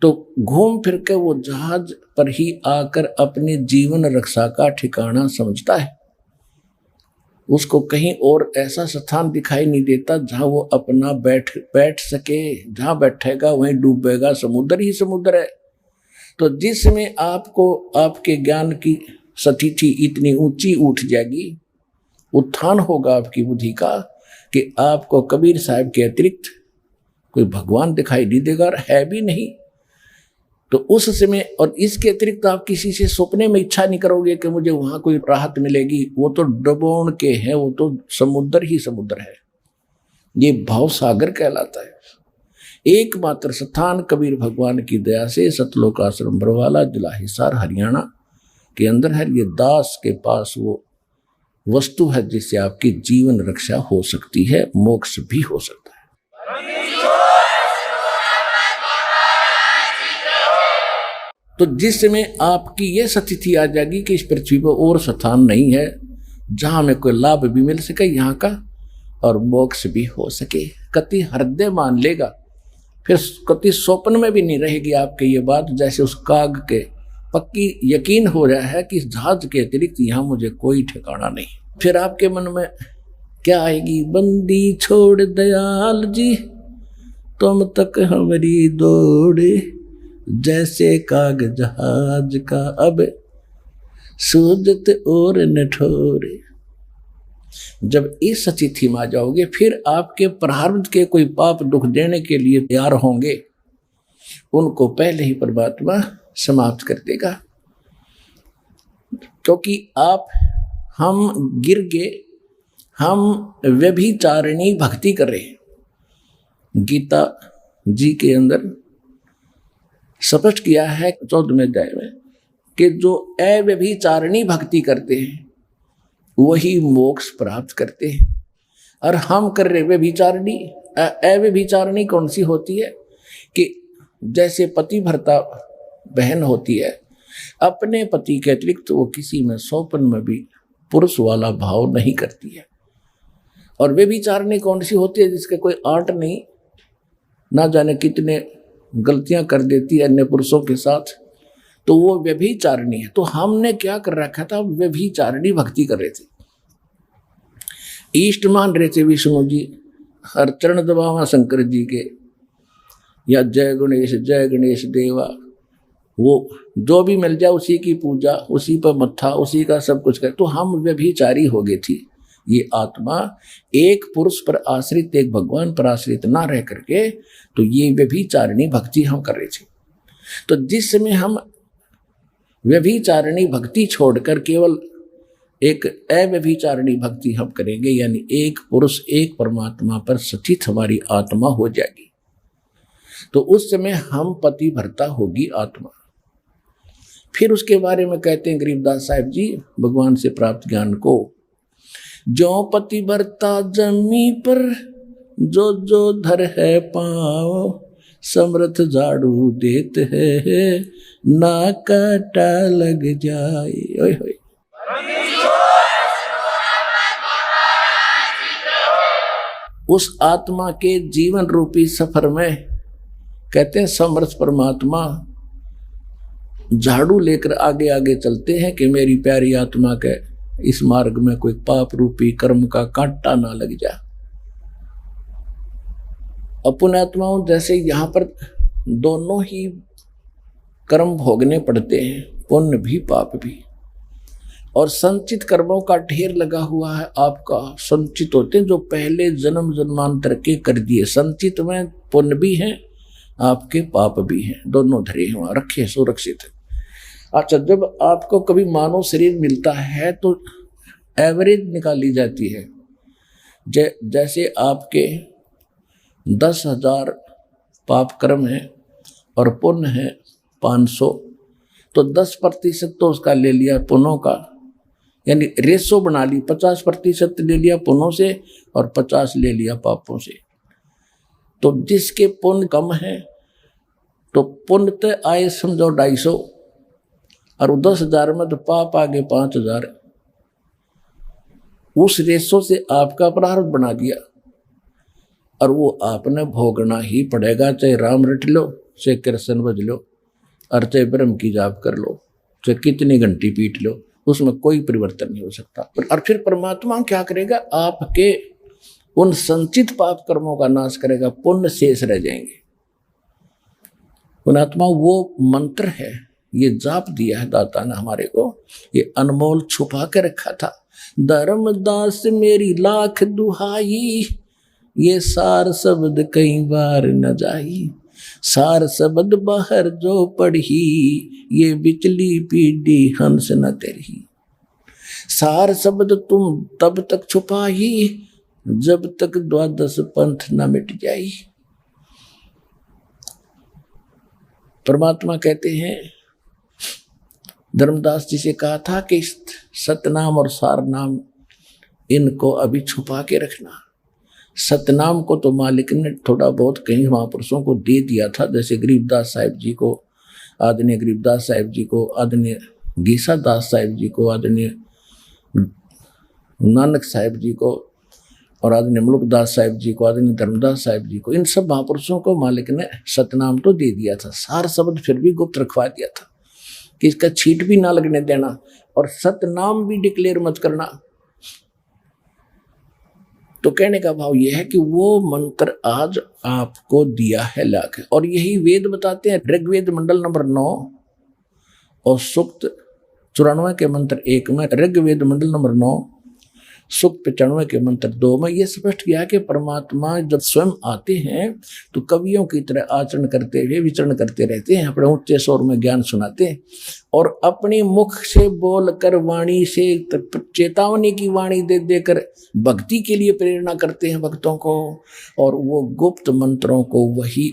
तो घूम फिर के वो जहाज पर ही आकर अपनी जीवन रक्षा का ठिकाना समझता है। उसको कहीं और ऐसा स्थान दिखाई नहीं देता जहां वो अपना बैठ सके। जहां बैठेगा वहीं डूबेगा, समुद्र ही समुद्र है। तो जिसमें आपको आपके ज्ञान की स्थिति इतनी ऊंची उठ जाएगी, उत्थान होगा आपकी बुद्धि का, कि आपको कबीर साहब के अतिरिक्त कोई भगवान दिखाई नहीं देगा, और है भी नहीं। तो उस समय, और इसके अतिरिक्त आप किसी से सपने में इच्छा नहीं करोगे कि मुझे वहां कोई राहत मिलेगी। वो तो डबोण के हैं, वो तो समुद्र ही समुद्र है। ये भाव सागर कहलाता है। एकमात्र स्थान कबीर भगवान की दया से सतलोक आश्रम बरवाला, जिला हिसार, हरियाणा के अंदर है। ये दास के पास वो वस्तु है जिससे आपकी जीवन रक्षा हो सकती है, मोक्ष भी हो सकता है। तो जिस समय आपकी ये स्थिति आ जाएगी कि इस पृथ्वी पर और स्थान नहीं है जहां में कोई लाभ भी मिल सके यहाँ का, और मोक्ष भी हो सके, कति हृदय मान लेगा, फिर कति स्वप्न में भी नहीं रहेगी आपके ये बात। जैसे उस काग के पक्की यकीन हो रहा है कि इस जहाज के अतिरिक्त यहाँ मुझे कोई ठिकाना नहीं। फिर आपके मन में क्या आएगी? बंदी छोड़ दयाल जी तुम तक हमारी दौड़े, जैसे काग जहाज का अब सूजत और न ठोरे। जब इस स्थिति में आ जाओगे, फिर आपके प्रारब्ध के कोई पाप दुख देने के लिए तैयार होंगे, उनको पहले ही परमात्मा समाप्त कर देगा। क्योंकि हम गिर गए, हम व्यभिचारिणी भक्ति कर रहे हैं। गीता जी के अंदर स्पष्ट किया है 14वें अध्याय में कि जो अव्यभिचारिणी भक्ति करते हैं वही मोक्ष प्राप्त करते हैं। और हम कर रहे व्यभिचारिणी। अव्यभिचारिणी कौन सी होती है कि जैसे पति भर्ता बहन होती है, अपने पति के अतिरिक्त वो किसी में सौपन में भी पुरुष वाला भाव नहीं करती है। और व्यभिचारिणी कौन सी होती है जिसके कोई आंट नहीं, ना जाने कितने गलतियां कर देती है अन्य पुरुषों के साथ, तो वो व्यभिचारिणी है। तो हमने क्या कर रखा था, व्यभिचारिणी भक्ति कर रहे थे, इष्ट मान रहे थे विष्णु जी, हर चरण दबावा शंकर जी के, या जय गणेश देवा, वो जो भी मिल जाए उसी की पूजा, उसी पर मत्था, उसी का सब कुछ कर। तो हम व्यभिचारी हो गए थी। ये आत्मा एक पुरुष पर आश्रित, एक भगवान पर आश्रित ना रह करके, तो ये व्यभिचारिणी भक्ति हम कर रहे थे। तो जिस समय हम व्यभिचारिणी भक्ति छोड़कर केवल एक अव्यभिचारिणी भक्ति हम करेंगे, यानी एक पुरुष एक परमात्मा पर स्थित हमारी आत्मा हो जाएगी, तो उस समय हम पति भर्ता होगी आत्मा। फिर उसके बारे में कहते हैं गरीबदास साहिब जी भगवान से प्राप्त ज्ञान को, जो पति भर्ता जमी पर जो जो धर है पाँव, समर्थ झाड़ू देत है ना काटा लग जाए। ओए होए, उस आत्मा के जीवन रूपी सफर में कहते हैं समर्थ परमात्मा झाड़ू लेकर आगे आगे चलते हैं कि मेरी प्यारी आत्मा के इस मार्ग में कोई पाप रूपी कर्म का कांटा ना लग जाए। पुण्यात्माओं जैसे यहाँ पर दोनों ही कर्म भोगने पड़ते हैं, पुण्य भी पाप भी, और संचित कर्मों का ढेर लगा हुआ है आपका, संचित होते हैं जो पहले जन्म जन्मांतर के कर दिए। संचित में पुण्य भी हैं, आपके पाप भी हैं, दोनों धरे हैं वहां, रखे सुरक्षित है। अच्छा, जब आपको कभी मानव शरीर मिलता है तो एवरेज निकाली जाती है। जैसे आपके 10,000 पाप कर्म है और पुण्य है 500, तो 10% तो उसका ले लिया पुण्यों का, यानी रेशो बना ली, 50% ले लिया पुण्यों से और 50 ले लिया पापों से। तो जिसके पुण्य कम है तो पुण्य तो आए समझो 250, और 10,000 में तो पाप आगे 5,000, उस रेशो से आपका प्रारब्ध बना दिया और वो आपने भोगना ही पड़ेगा, चाहे राम रट लो, चाहे कृष्ण बज लो, और चाहे ब्रह्म की जाप कर लो, चाहे कितनी घंटी पीट लो, उसमें कोई परिवर्तन नहीं हो सकता। और फिर परमात्मा क्या करेगा, आपके उन संचित पाप कर्मों का नाश करेगा, पुण्य शेष रह जाएंगे। पुण्यात्मा वो मंत्र है, ये जाप दिया है दाता ने हमारे को, ये अनमोल छुपा के रखा था। धर्मदास मेरी लाख दुहाई, ये सार शब्द कई बार न जाई, सार शब्द बाहर जो पढ़ी, ये बिचली पीढ़ी हंस न तेरी। सार शब्द तुम तब तक छुपाई, जब तक 12 पंथ न मिट जाई। परमात्मा कहते हैं, धर्मदास जी से कहा था कि सतनाम और सार नाम इनको अभी छुपा के रखना। सतनाम को तो मालिक ने थोड़ा बहुत कहीं महापुरुषों को दे दिया था, जैसे गरीबदास साहिब जी को, आदरणीय गरीबदास साहिब जी को, आदरणीय गीसा दास साहिब जी को, आदरणीय नानक साहिब जी को, और आदरणीय मुल्कदास साहिब जी को, आदरणीय धर्मदास साहिब जी को, इन सब महापुरुषों को मालिक ने सतनाम तो दे दिया था, सार शब्द फिर भी गुप्त रखवा दिया था कि इसका छींट भी ना लगने देना और सतनाम भी डिक्लेयर मत करना। तो कहने का भाव यह है कि वो मंत्र आज आपको दिया है लाख, और यही वेद बताते हैं। ऋग्वेद मंडल नंबर 9 और सूक्त 94 के मंत्र 1 में, ऋग्वेद मंडल नंबर 9 सूक्त 95 के मंत्र 2 में यह स्पष्ट किया कि परमात्मा जब स्वयं आते हैं तो कवियों की तरह आचरण करते हुए विचरण करते रहते हैं, अपने ऊंचे स्वर में ज्ञान सुनाते हैं और अपनी मुख से बोलकर, वाणी से चेतावनी की वाणी दे देकर भक्ति के लिए प्रेरणा करते हैं भक्तों को, और वो गुप्त मंत्रों को वही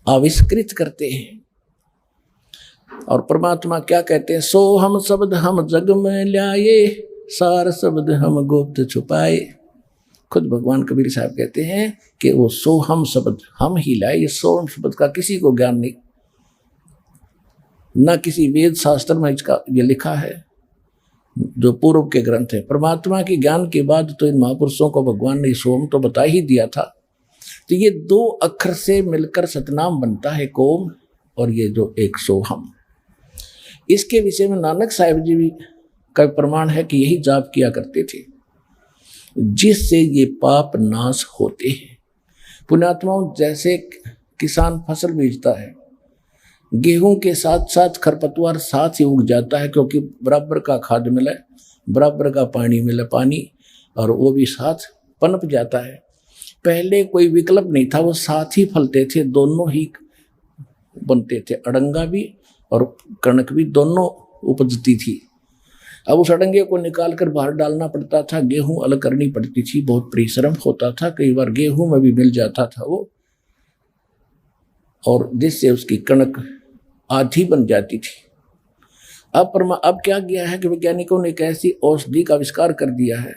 आविष्कृत करते हैं। और परमात्मा क्या कहते हैं, सो हम शब्द हम जग में ल्याए, सार शब्द हम गुप्त छुपाए। खुद भगवान कबीर साहब कहते हैं कि वो सोहम शब्द हम ही लाए। ये सोहम शब्द का किसी को ज्ञान नहीं, ना किसी वेद शास्त्र में इसका ये लिखा है जो पूर्व के ग्रंथ है। परमात्मा के ज्ञान के बाद तो इन महापुरुषों को भगवान ने सोम तो बता ही दिया था। तो ये दो अक्षर से मिलकर सतनाम बनता है कोम, और ये जो एक सोहम, इसके विषय में नानक साहिब जी भी का प्रमाण है कि यही जाप किया करते थे जिससे ये पाप नाश होते हैं। पुण्यात्माओं, जैसे किसान फसल बीजता है, गेहूं के साथ साथ खरपतवार साथ ही उग जाता है, क्योंकि बराबर का खाद मिला, बराबर का पानी मिला, पानी और वो भी साथ पनप जाता है। पहले कोई विकल्प नहीं था, वो साथ ही फलते थे, दोनों ही बनते थे, अड़ंगा भी और कणक भी दोनों उपजती थी। अब उस अड़ंगे को निकाल कर बाहर डालना पड़ता था, गेहूं अलग करनी पड़ती थी, बहुत परिश्रम होता था, कई बार गेहूं में भी मिल जाता था वो, और जिससे उसकी कणक आधी बन जाती थी। अब क्या किया है कि वैज्ञानिकों ने एक ऐसी औषधि का आविष्कार कर दिया है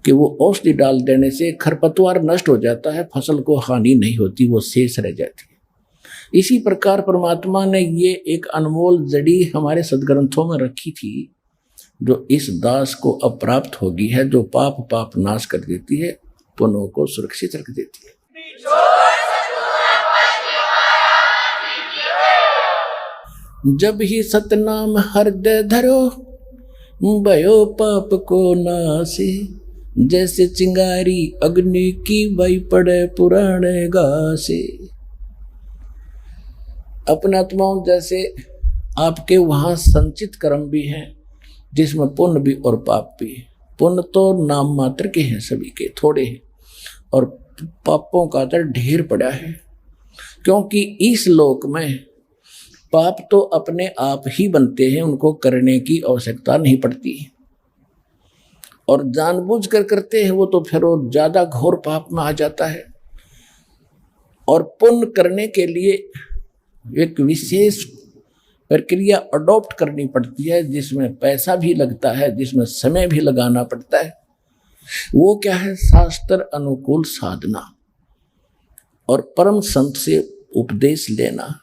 कि वो औषधि डाल देने से खरपतवार नष्ट हो जाता है, फसल को हानि नहीं होती, वो शेष रह जाती है। इसी प्रकार परमात्मा ने ये एक अनमोल जड़ी हमारे सदग्रंथों में रखी थी, जो इस दास को अप्राप्त होगी है, जो पाप नाश कर देती है, पुनः को सुरक्षित रख देती है। जब ही सतनाम हृदय धरो, भयो पाप को नासे, जैसे चिंगारी अग्नि की बई पड़े पुराने घासे। अपने आत्माओं, जैसे आपके वहाँ संचित कर्म भी हैं जिसमें पुण्य भी और पाप भी। पुण्य तो नाम मात्र के हैं, सभी के थोड़े हैं, और पापों का तो ढेर पड़ा है, क्योंकि इस लोक में पाप तो अपने आप ही बनते हैं, उनको करने की आवश्यकता नहीं पड़ती, और जानबूझकर करते हैं वो तो फिर वो ज्यादा घोर पाप में आ जाता है। और पुण्य करने के लिए एक विशेष प्रक्रिया अडॉप्ट करनी पड़ती है, जिसमें पैसा भी लगता है, जिसमें समय भी लगाना पड़ता है। वो क्या है? शास्त्र अनुकूल साधना और परम संत से उपदेश लेना।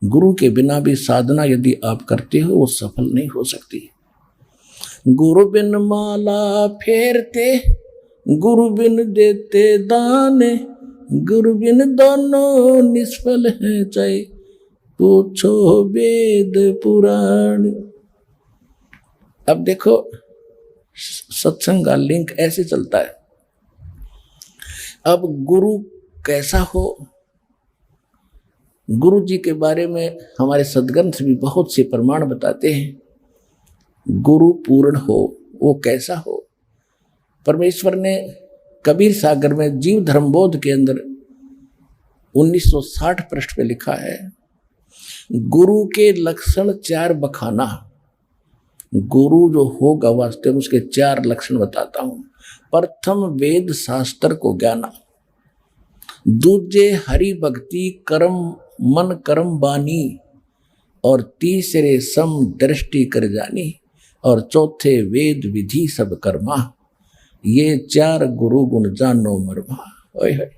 गुरु के बिना भी साधना यदि आप करते हो वो सफल नहीं हो सकती। गुरु बिन माला फेरते, गुरु बिन देते दान, गुरु बिन दोनों निष्फल है, चाहे पूछो वेद पुराण। अब देखो सत्संग का लिंक ऐसे चलता है। अब गुरु कैसा हो, गुरु जी के बारे में हमारे सदग्रंथ भी बहुत से प्रमाण बताते हैं। गुरु पूर्ण हो, वो कैसा हो? परमेश्वर ने कबीर सागर में जीव धर्मबोध के अंदर 1960 पृष्ठ पे लिखा है, गुरु के लक्षण 4 बखाना। गुरु जो होगा वास्तव में उसके 4 लक्षण बताता हूं। प्रथम वेद शास्त्र को ज्ञाना, दूजे हरि भक्ति कर्म मन कर्म बानी, और तीसरे सम दृष्टि कर जानी, और चौथे वेद विधि सब कर्मा। ये 4 गुरु गुण जानो मरमा। ओए होए,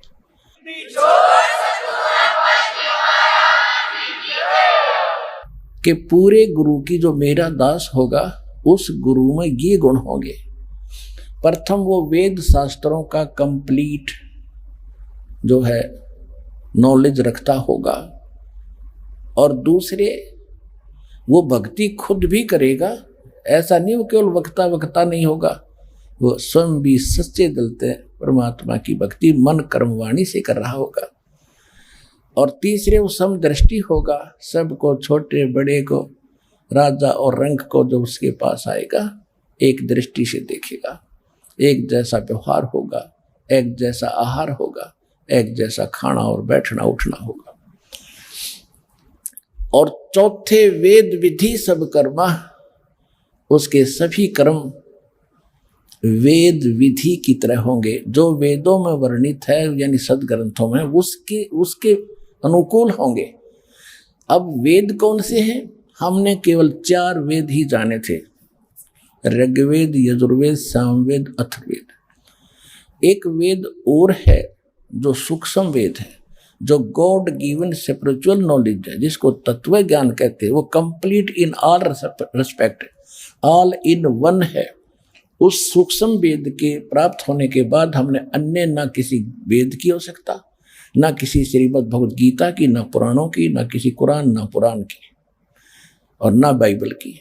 कि पूरे गुरु की जो मेरा दास होगा उस गुरु में ये गुण होंगे। प्रथम वो वेद शास्त्रों का कंप्लीट जो है नॉलेज रखता होगा, और दूसरे वो भक्ति खुद भी करेगा। ऐसा नहीं वो केवल वक्ता वक्ता नहीं होगा, वो स्वयं भी सच्चे दिल से परमात्मा की भक्ति मन कर्म वाणी से कर रहा होगा। और तीसरे वो समदृष्टि होगा, सबको छोटे बड़े को राजा और रंग को जो उसके पास आएगा एक दृष्टि से देखेगा। एक जैसा व्यवहार होगा, एक जैसा आहार होगा, एक जैसा खाना और बैठना उठना होगा। और चौथे वेद विधि सब कर्मा, उसके सभी कर्म वेद विधि की तरह होंगे, जो वेदों में वर्णित है यानी सदग्रंथों में उसके अनुकूल होंगे। अब वेद कौन से हैं? हमने केवल 4 वेद ही जाने थे, ऋग्वेद, यजुर्वेद, सामवेद, अथर्ववेद। एक वेद और है जो सूक्ष्म वेद है, जो गॉड गिवन स्पिरिचुअल नॉलेज है, जिसको तत्व ज्ञान कहते हैं। वो complete in all respect, all in one है। उस सूक्ष्म वेद के प्राप्त होने के बाद हमने अन्य ना किसी वेद की आवश्यकता, ना किसी श्रीमद् भगवद गीता की, ना पुराणों की, ना किसी कुरान, ना पुराण की, और ना बाइबल की।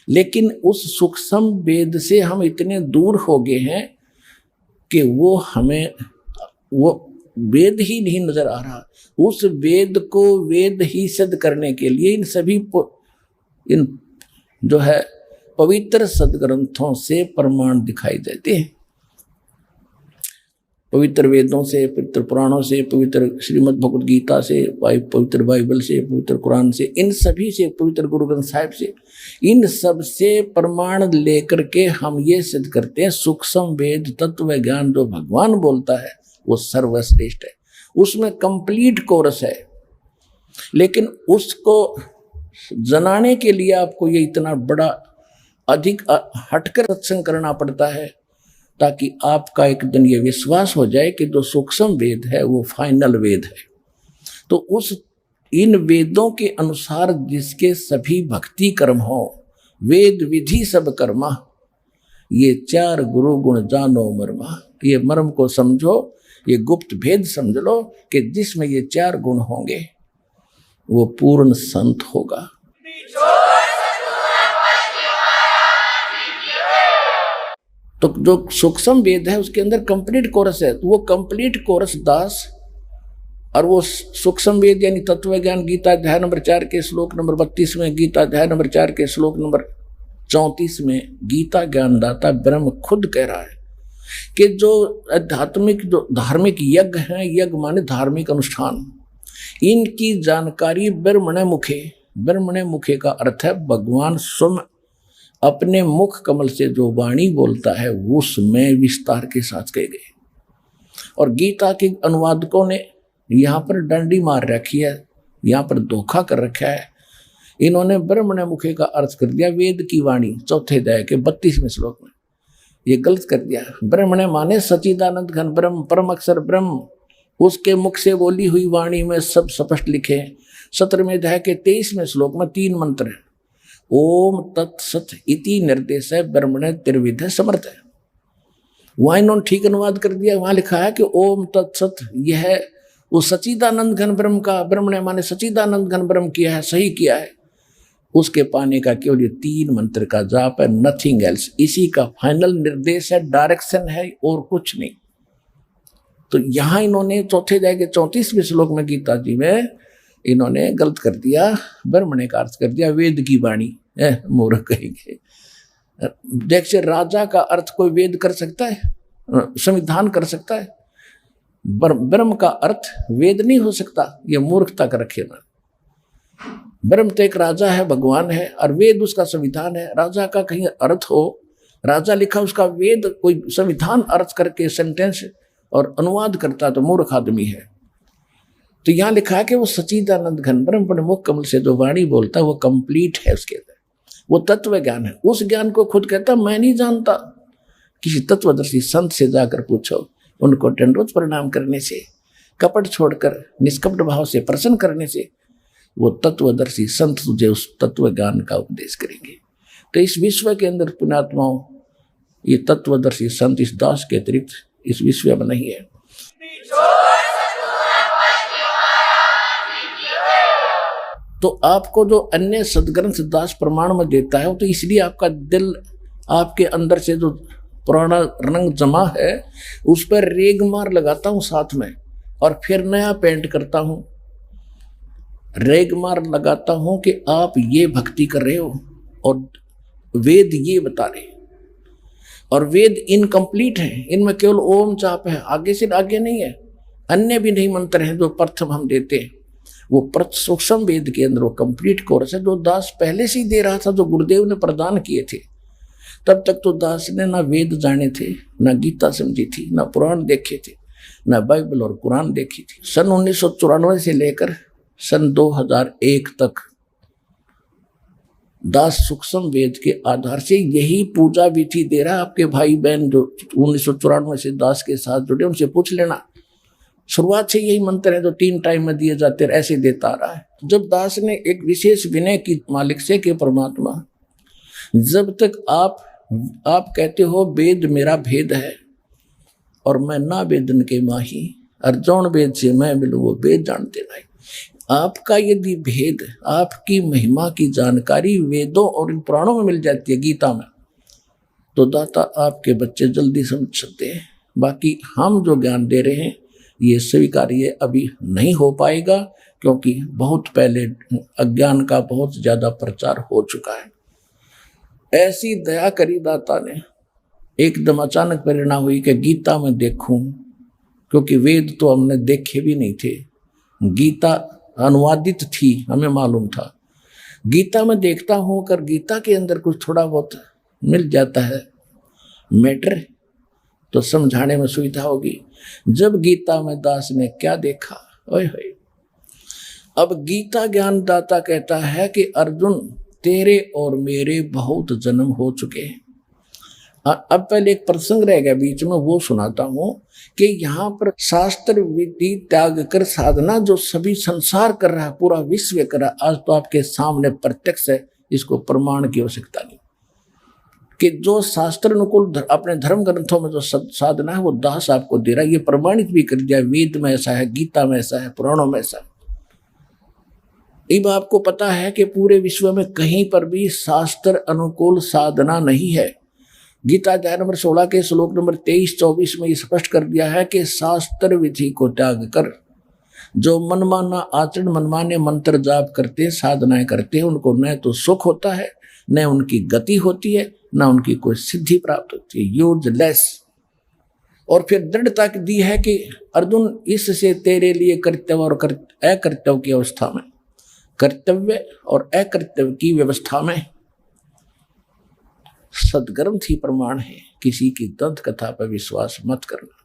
लेकिन उस सूक्ष्म वेद से हम इतने दूर हो गए हैं कि वो हमें वो वेद ही नहीं नजर आ रहा। उस वेद को वेद ही सिद्ध करने के लिए इन सभी इन जो है पवित्र सदग्रंथों से प्रमाण दिखाई देते हैं। पवित्र वेदों से, पवित्र पुराणों से, पवित्र श्रीमद् भगवद गीता से, पवित्र बाइबल से, पवित्र कुरान से, इन सभी से, पवित्र गुरु ग्रंथ साहिब से, इन सब से प्रमाण लेकर के हम ये सिद्ध करते हैं सूक्ष्म वेद तत्व ज्ञान जो भगवान बोलता है वो सर्वश्रेष्ठ है। उसमें कंप्लीट कोर्स है। लेकिन उसको जनाने के लिए आपको ये इतना बड़ा अधिक हटकर सत्संग करना पड़ता है, ताकि आपका एक दिन ये विश्वास हो जाए कि जो सूक्ष्म वेद है वो फाइनल वेद है। तो उस इन वेदों के अनुसार जिसके सभी भक्ति कर्म हो, वेद विधि सब कर्मा, ये चार गुरु गुण जानो मर्मा, ये मर्म को समझो, ये गुप्त भेद समझ लो कि जिसमें ये चार गुण होंगे वो पूर्ण संत होगा। तो जो सूक्ष्म वेद है उसके अंदर कंप्लीट कोर्स है। तो वो कंप्लीट कोर्स दास, और वो सूक्ष्म वेद यानी तत्व ज्ञान गीता अध्याय नंबर 4 के श्लोक नंबर 32 में, गीता अध्याय नंबर 4 के श्लोक नंबर 34 में गीता ज्ञानदाता ब्रह्म खुद कह रहा है कि जो आध्यात्मिक जो धार्मिक यज्ञ हैं, यज्ञ माने धार्मिक अनुष्ठान, इनकी जानकारी ब्रह्मणे मुखे, ब्रह्मणे मुखे का अर्थ है भगवान स्वयं अपने मुख कमल से जो वाणी बोलता है उसमें विस्तार के साथ कहे गए। और गीता के अनुवादकों ने यहाँ पर डंडी मार रखी है, यहाँ पर धोखा कर रखा है। इन्होंने ब्रह्मणे मुखे का अर्थ कर दिया वेद की वाणी, चौथे अध्याय के 32वें श्लोक में। ये गलत कर दिया। ब्रह्मणे माने सच्चिदानंद घन ब्रह्म, परम अक्षर ब्रह्म, उसके मुख से बोली हुई वाणी में सब स्पष्ट लिखे। 17वें अध्याय के 23वें श्लोक में 3 मंत्र है। ओम तत्सत इति निर्देश है ब्रह्मणे त्रिविध समर्थ है। वहां इन्होंने ठीक अनुवाद कर दिया। वहां लिखा है कि ओम तत्सत, यह वो सच्चिदानंद घन ब्रह्म का, ब्रह्मणे माने सच्चिदानंद घन ब्रह्म किया है, सही किया है। उसके पाने का केवल ये 3 मंत्र का जाप है, नथिंग एल्स। इसी का फाइनल निर्देश है, डायरेक्शन है, और कुछ नहीं। तो यहां इन्होंने चौथे अध्याय के 34वें श्लोक में गीता जी में इन्होंने गलत कर दिया, ब्रह्मणे का अर्थ कर दिया वेद की वाणी। मूर्ख कहेंगे। देखिए, राजा का अर्थ कोई वेद कर सकता है, संविधान कर सकता है? ब्रह्म का अर्थ वेद नहीं हो सकता। ये मूर्खता कर रखे ना। ब्रह्म तो एक राजा है, भगवान है, और वेद उसका संविधान है। राजा का कहीं अर्थ हो, राजा लिखा उसका वेद कोई संविधान अर्थ करके सेंटेंस और अनुवाद करता तो मूर्ख आदमी है। तो यहां लिखा है कि वो सच्चिदानंद घन ब्रह्म पर मुख कमल से जो वाणी बोलता है वो कंप्लीट है, उसके अंदर वो तत्व ज्ञान है। उस ज्ञान को खुद कहता मैं नहीं जानता। किसी तत्वदर्शी संत से जाकर पूछो, उनको दंडवत प्रणाम करने से, कपट छोड़कर निष्कपट भाव से प्रसन्न करने से वो तत्वदर्शी संत तुझे उस तत्व ज्ञान का उपदेश करेंगे। तो इस विश्व के अंदर पुण्यात्माओं, ये तत्वदर्शी संत इस दास के अतिरिक्त इस विश्व में नहीं है। तो आपको जो अन्य सदग्रंथ दास प्रमाण में देता है वो तो इसलिए आपका दिल, आपके अंदर से जो पुराना रंग जमा है उस पर रेगमार लगाता हूँ साथ में, और फिर नया पेंट करता हूँ। रेगमार लगाता हूँ कि आप ये भक्ति कर रहे हो और वेद ये बता रहे, और वेद इनकम्प्लीट है, इनमें केवल ओम जाप है, आगे से आगे नहीं है। अन्य भी नहीं मंत्र हैं जो प्रथम हम देते हैं। वो सूक्ष्म वेद के अंदर वो कंप्लीट कोर्स है जो दास पहले से ही दे रहा था, जो गुरुदेव ने प्रदान किए थे। तब तक तो दास ने ना वेद जाने थे, ना गीता समझी थी, ना पुराण देखे थे, ना बाइबल और कुरान देखी थी। सन 1994 से लेकर सन 2001 तक दास सूक्ष्म वेद के आधार से यही पूजा विधि दे रहा है। आपके भाई बहन जो 1994 से दास के साथ जुड़े, उनसे पूछ लेना। शुरुआत से यही मंत्र है जो 3 टाइम में दिए जाते हैं, ऐसे देता आ रहा है। जब दास ने एक विशेष विनय की मालिक से कि परमात्मा, जब तक आप कहते हो वेद मेरा भेद है और मैं ना वेदन के माही, अर्जुन वेद से मैं मिलूं वो वेद जानते नहीं। आपका यदि भेद, आपकी महिमा की जानकारी वेदों और इन पुराणों में मिल जाती है, गीता में, तो दाता आपके बच्चे जल्दी समझ सकते हैं। बाकी हम जो ज्ञान दे रहे हैं ये स्वीकार्य अभी नहीं हो पाएगा, क्योंकि बहुत पहले अज्ञान का बहुत ज्यादा प्रचार हो चुका है। ऐसी दया करी दाता ने, एकदम अचानक प्रेरणा हुई कि गीता में देखूं, क्योंकि वेद तो हमने देखे भी नहीं थे, गीता अनुवादित थी, हमें मालूम था। गीता में देखता हूं, कर गीता के अंदर कुछ थोड़ा बहुत मिल जाता है मैटर, तो समझाने में सुविधा होगी। जब गीता में दास ने क्या देखा, ओए होए। अब गीता ज्ञान दाता कहता है कि अर्जुन तेरे और मेरे बहुत जन्म हो चुके हैं। अब पहले एक प्रसंग रह गया बीच में, वो सुनाता हूं कि यहाँ पर शास्त्र विधि त्याग कर साधना जो सभी संसार कर रहा है, पूरा विश्व कर रहा है, आज तो आपके सामने प्रत्यक्ष है, इसको प्रमाण की आवश्यकता नहीं। कि जो शास्त्र अनुकूल अपने धर्म ग्रंथों में जो साधना है वो दास आपको दे रहा है, ये प्रमाणित भी कर दिया। वेद में ऐसा है, गीता में ऐसा है, पुराणों में ऐसा है। अब आपको पता है कि पूरे विश्व में कहीं पर भी शास्त्र अनुकूल साधना नहीं है। गीता अध्याय नंबर 16 के श्लोक नंबर 23-24 में स्पष्ट कर दिया है कि शास्त्र विधि को त्याग कर जो मनमाना आचरण, मनमाने मंत्र जाप करते, साधनाएं करते हैं, उनको न तो सुख होता है, न उनकी गति होती है, न उनकी कोई सिद्धि प्राप्त होती है, यूजलेस। और फिर दृढ़ता दी है कि अर्जुन, इससे तेरे लिए कर्तव्य और अकर्तव्य की अवस्था में, कर्तव्य और अकर्तव्य की व्यवस्था में सदग्रंथ ही प्रमाण है, किसी की दंत कथा पर विश्वास मत करना।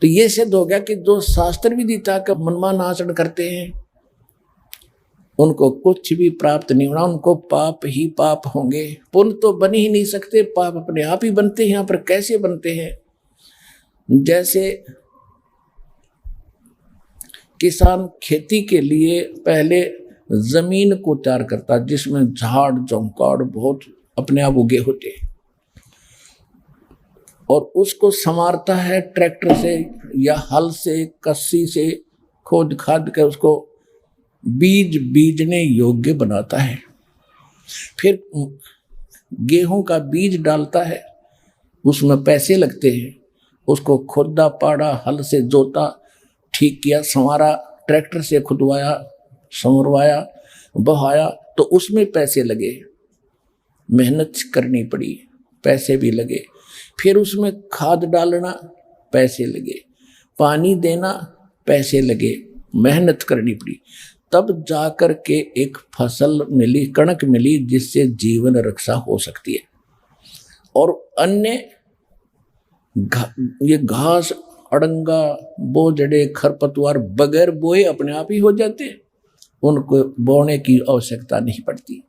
तो ये सिद्ध हो गया कि जो शास्त्र विदिता का मनमान आचरण करते हैं उनको कुछ भी प्राप्त नहीं होना, उनको पाप ही पाप होंगे। पुण्य तो बन ही नहीं सकते, पाप अपने आप ही बनते हैं। यहाँ पर कैसे बनते हैं? जैसे किसान खेती के लिए पहले जमीन को तैयार करता, जिसमें झाड़ झंकाड़ बहुत अपने आप उगे होते हैं, और उसको संवारता है ट्रैक्टर से या हल से, कस्सी से खोद खाद के उसको बीजने योग्य बनाता है। फिर गेहूं का बीज डालता है, उसमें पैसे लगते हैं, उसको खोदा पाड़ा, हल से जोता, ठीक किया, संवारा, ट्रैक्टर से खुदवाया, संवरवाया, बहाया, तो उसमें पैसे लगे, मेहनत करनी पड़ी, पैसे भी लगे। फिर उसमें खाद डालना, पैसे लगे, पानी देना, पैसे लगे, मेहनत करनी पड़ी, तब जाकर के एक फसल मिली, कणक मिली, जिससे जीवन रक्षा हो सकती है। और अन्य ये घास, अड़ंगा, बोझड़े, खरपतवार बगैर बोए अपने आप ही हो जाते, उनको बोने की आवश्यकता नहीं पड़ती।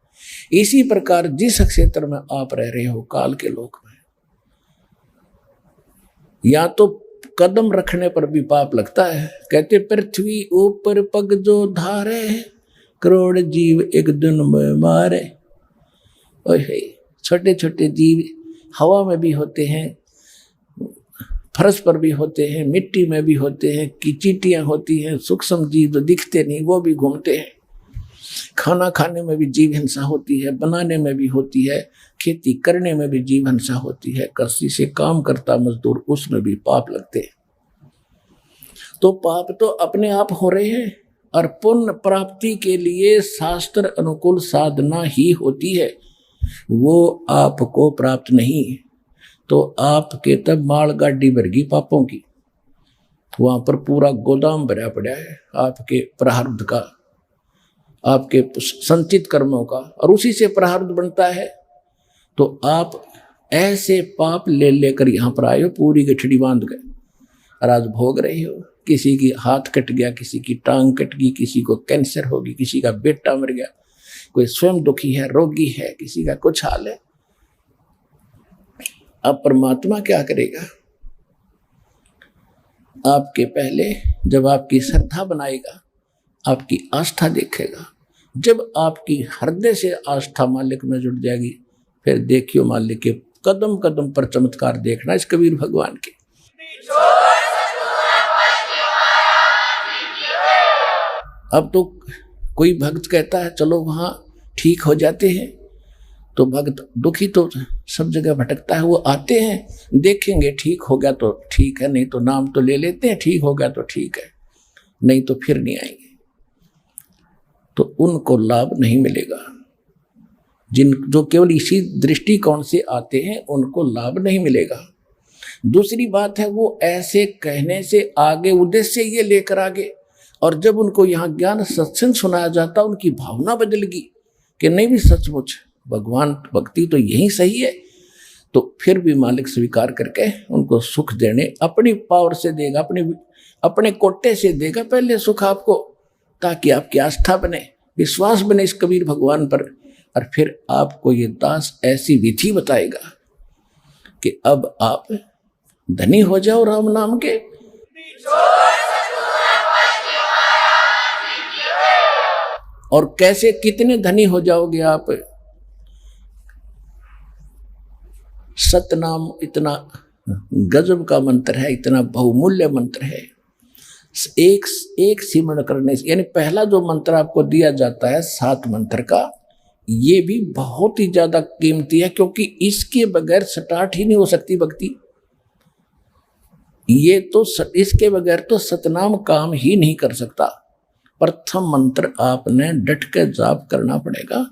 इसी प्रकार जिस क्षेत्र में आप रह रहे हो काल के लोक में, या तो कदम रखने पर भी पाप लगता है। कहते पृथ्वी ऊपर पग जो धारे, करोड़ जीव एक दिन में मारे। ओहे, छोटे छोटे जीव हवा में भी होते हैं, फर्श पर भी होते हैं, मिट्टी में भी होते हैं, की चींटियां होती हैं, सूक्ष्म जीव जो दिखते नहीं वो भी घूमते हैं। खाना खाने में भी जीव हिंसा होती है, बनाने में भी होती है, खेती करने में भी जीव हिंसा होती है, कसी से काम करता मजदूर उसमें भी पाप लगते हैं। तो पाप तो अपने आप हो रहे हैं, और पुण्य प्राप्ति के लिए शास्त्र अनुकूल साधना ही होती है, वो आपको प्राप्त नहीं। तो आपके तब माल गाड़ी भर गई पापों की, वहां पर पूरा गोदाम भरा पड़ा है आपके प्रारब्ध का, आपके संचित कर्मों का, और उसी से प्रारब्ध बनता है। तो आप ऐसे पाप ले लेकर यहाँ पर आए हो, पूरी गठड़ी बांध गए, और आज भोग रहे हो। किसी की हाथ कट गया, किसी की टांग कट गई, किसी को कैंसर हो गई, किसी का बेटा मर गया, कोई स्वयं दुखी है, रोगी है, किसी का कुछ हाल है। अब परमात्मा क्या करेगा? आपके पहले जब आपकी श्रद्धा बनाएगा, आपकी आस्था देखेगा। जब आपकी हृदय से आस्था मालिक में जुड़ जाएगी, फिर देखियो मालिक के कदम कदम पर चमत्कार देखना इस कबीर भगवान के। अब तो कोई भक्त कहता है चलो वहां ठीक हो जाते हैं, तो भक्त दुखी तो सब जगह भटकता है, वो आते हैं, देखेंगे ठीक हो गया तो ठीक है, नहीं तो नाम तो ले लेते हैं, ठीक हो गया तो ठीक है, नहीं तो फिर नहीं आएंगे। तो उनको लाभ नहीं मिलेगा। जो केवल इसी दृष्टिकोण से आते हैं उनको लाभ नहीं मिलेगा। दूसरी बात है, वो ऐसे कहने से आगे उद्देश्य ये लेकर आगे, और जब उनको यहाँ ज्ञान सत्संग सुनाया जाता उनकी भावना बदलगी कि नहीं भी सचमुच भगवान भक्ति तो यही सही है, तो फिर भी मालिक स्वीकार करके उनको सुख देने अपनी पावर से देगा, अपने कोटे से देगा पहले सुख आपको, ताकि आपकी आस्था बने, विश्वास बने इस कबीर भगवान पर। और फिर आपको ये दास ऐसी विधि बताएगा कि अब आप धनी हो जाओ राम नाम के। और कैसे, कितने धनी हो जाओगे आप? सतनाम इतना गजब का मंत्र है, इतना बहुमूल्य मंत्र है। एक सिमरण करने से, यानी पहला जो मंत्र आपको दिया जाता है 7 मंत्र का, ये भी बहुत ही ज्यादा कीमती है, क्योंकि इसके बगैर स्टार्ट ही नहीं हो सकती भक्ति। ये तो इसके बगैर तो सतनाम काम ही नहीं कर सकता। प्रथम मंत्र आपने डट के जाप करना पड़ेगा।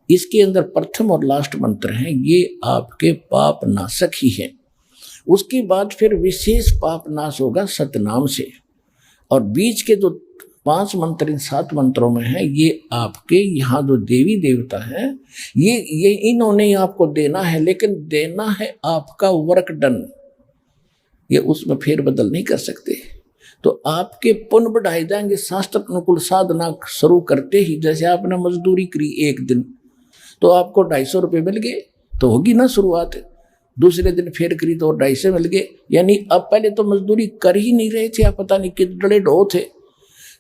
इसके अंदर प्रथम और लास्ट मंत्र हैं, ये आपके पाप नाशक ही हैं। उसके बाद फिर विशेष पाप नाश होगा सतनाम से। और बीच के जो 5 मंत्र इन 7 मंत्रों में है, ये आपके यहाँ जो देवी देवता हैं, ये इन्होंने आपको देना है, लेकिन देना है आपका वर्क डन, ये उसमें फेर बदल नहीं कर सकते। तो आपके पुण्य बढ़ाए जाएंगे। शास्त्र अनुकूल साधना शुरू करते ही, जैसे आपने मजदूरी करी एक दिन तो आपको 250 रुपये मिल गए, तो होगी ना शुरुआत। दूसरे दिन फिर करी तो 250 मिल गए, यानी अब पहले तो मजदूरी कर ही नहीं रहे थे, आप पता नहीं कितने ढो थे।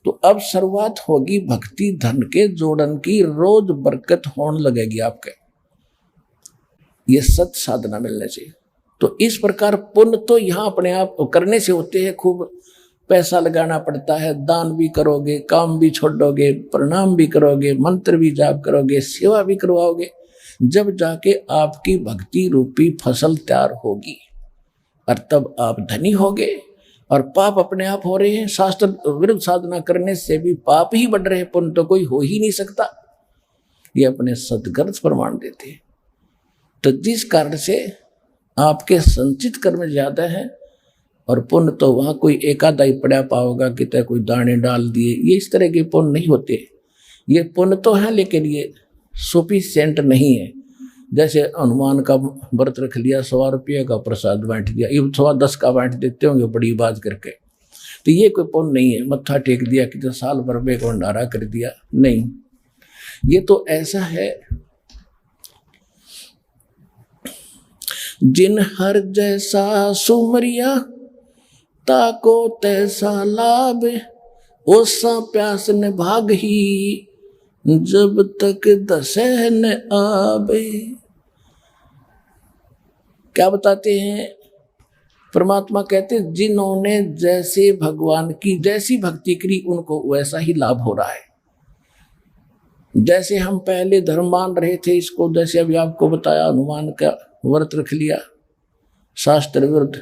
तो अब शुरुआत होगी भक्ति धन के जोड़न की, रोज बरकत होने लगेगी आपके, ये सत साधना मिलने से। तो इस प्रकार पुण्य तो यहाँ अपने आप करने से होते हैं, खूब पैसा लगाना पड़ता है, दान भी करोगे, काम भी छोड़ोगे, प्रणाम भी करोगे, मंत्र भी जाप करोगे, सेवा भी करवाओगे, जब जाके आपकी भक्ति रूपी फसल तैयार होगी, और तब आप धनी होगे। और पाप अपने आप हो रहे हैं, शास्त्र विरुद्ध साधना करने से भी पाप ही बढ़ रहे हैं, पुण्य तो कोई हो ही नहीं सकता, ये अपने सदग्रंथ प्रमाण देते हैं। तो जिस कारण से आपके संचित कर्म ज्यादा है, और पुण्य तो वहां कोई एकादा ही पड़ा पाओगा, कितने कोई दाने डाल दिए, ये इस तरह के पुण्य नहीं होते। ये पुण्य तो है, लेकिन ये सफिशिएंट नहीं है। जैसे हनुमान का व्रत रख लिया, 100 रुपये का प्रसाद बांट दिया, ये 110 का बांट देते होंगे बड़ी बात करके, तो ये कोई पुण्य नहीं है। मत्था टेक दिया कि तो साल भर में भंडारा कर दिया, नहीं, ये तो ऐसा है जिन हर जैसा सुमरिया ताको तैसा लाभ, ओसा प्यास न भाग ही जब तक दशह न आवे। क्या बताते हैं परमात्मा? कहते जिन्होंने जैसे भगवान की जैसी भक्ति करी उनको वैसा ही लाभ हो रहा है। जैसे हम पहले धर्म मान रहे थे इसको, जैसे अभी आपको बताया, हनुमान का व्रत रख लिया, शास्त्र विरुद्ध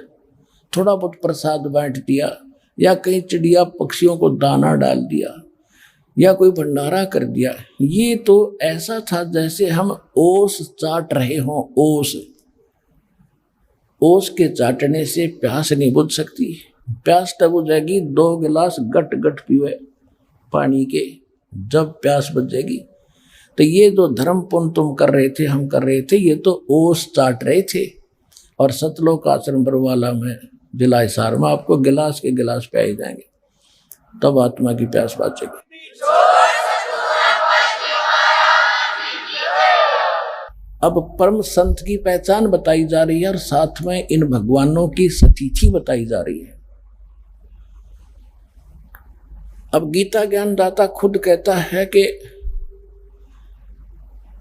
थोड़ा बहुत प्रसाद बांट दिया, या कहीं चिड़िया पक्षियों को दाना डाल दिया, या कोई भंडारा कर दिया, ये तो ऐसा था जैसे हम ओस चाट रहे हों। ओस के चाटने से प्यास नहीं बुझ सकती। प्यास तब बुझेगी 2 गिलास गट गट पीवे पानी के, जब प्यास बुझ जाएगी। तो ये जो धर्म पुण्य तुम कर रहे थे, हम कर रहे थे, ये तो ओस चाट रहे थे। और सतलोक आश्रम बरवाला में, जिला हिसार में आपको गिलास के गिलास पियाए जाएंगे, तब आत्मा की प्यास बाचेगी। अब परम संत की पहचान बताई जा रही है और साथ में इन भगवानों की सतीथि बताई जा रही है। अब गीता ज्ञान दाता खुद कहता है कि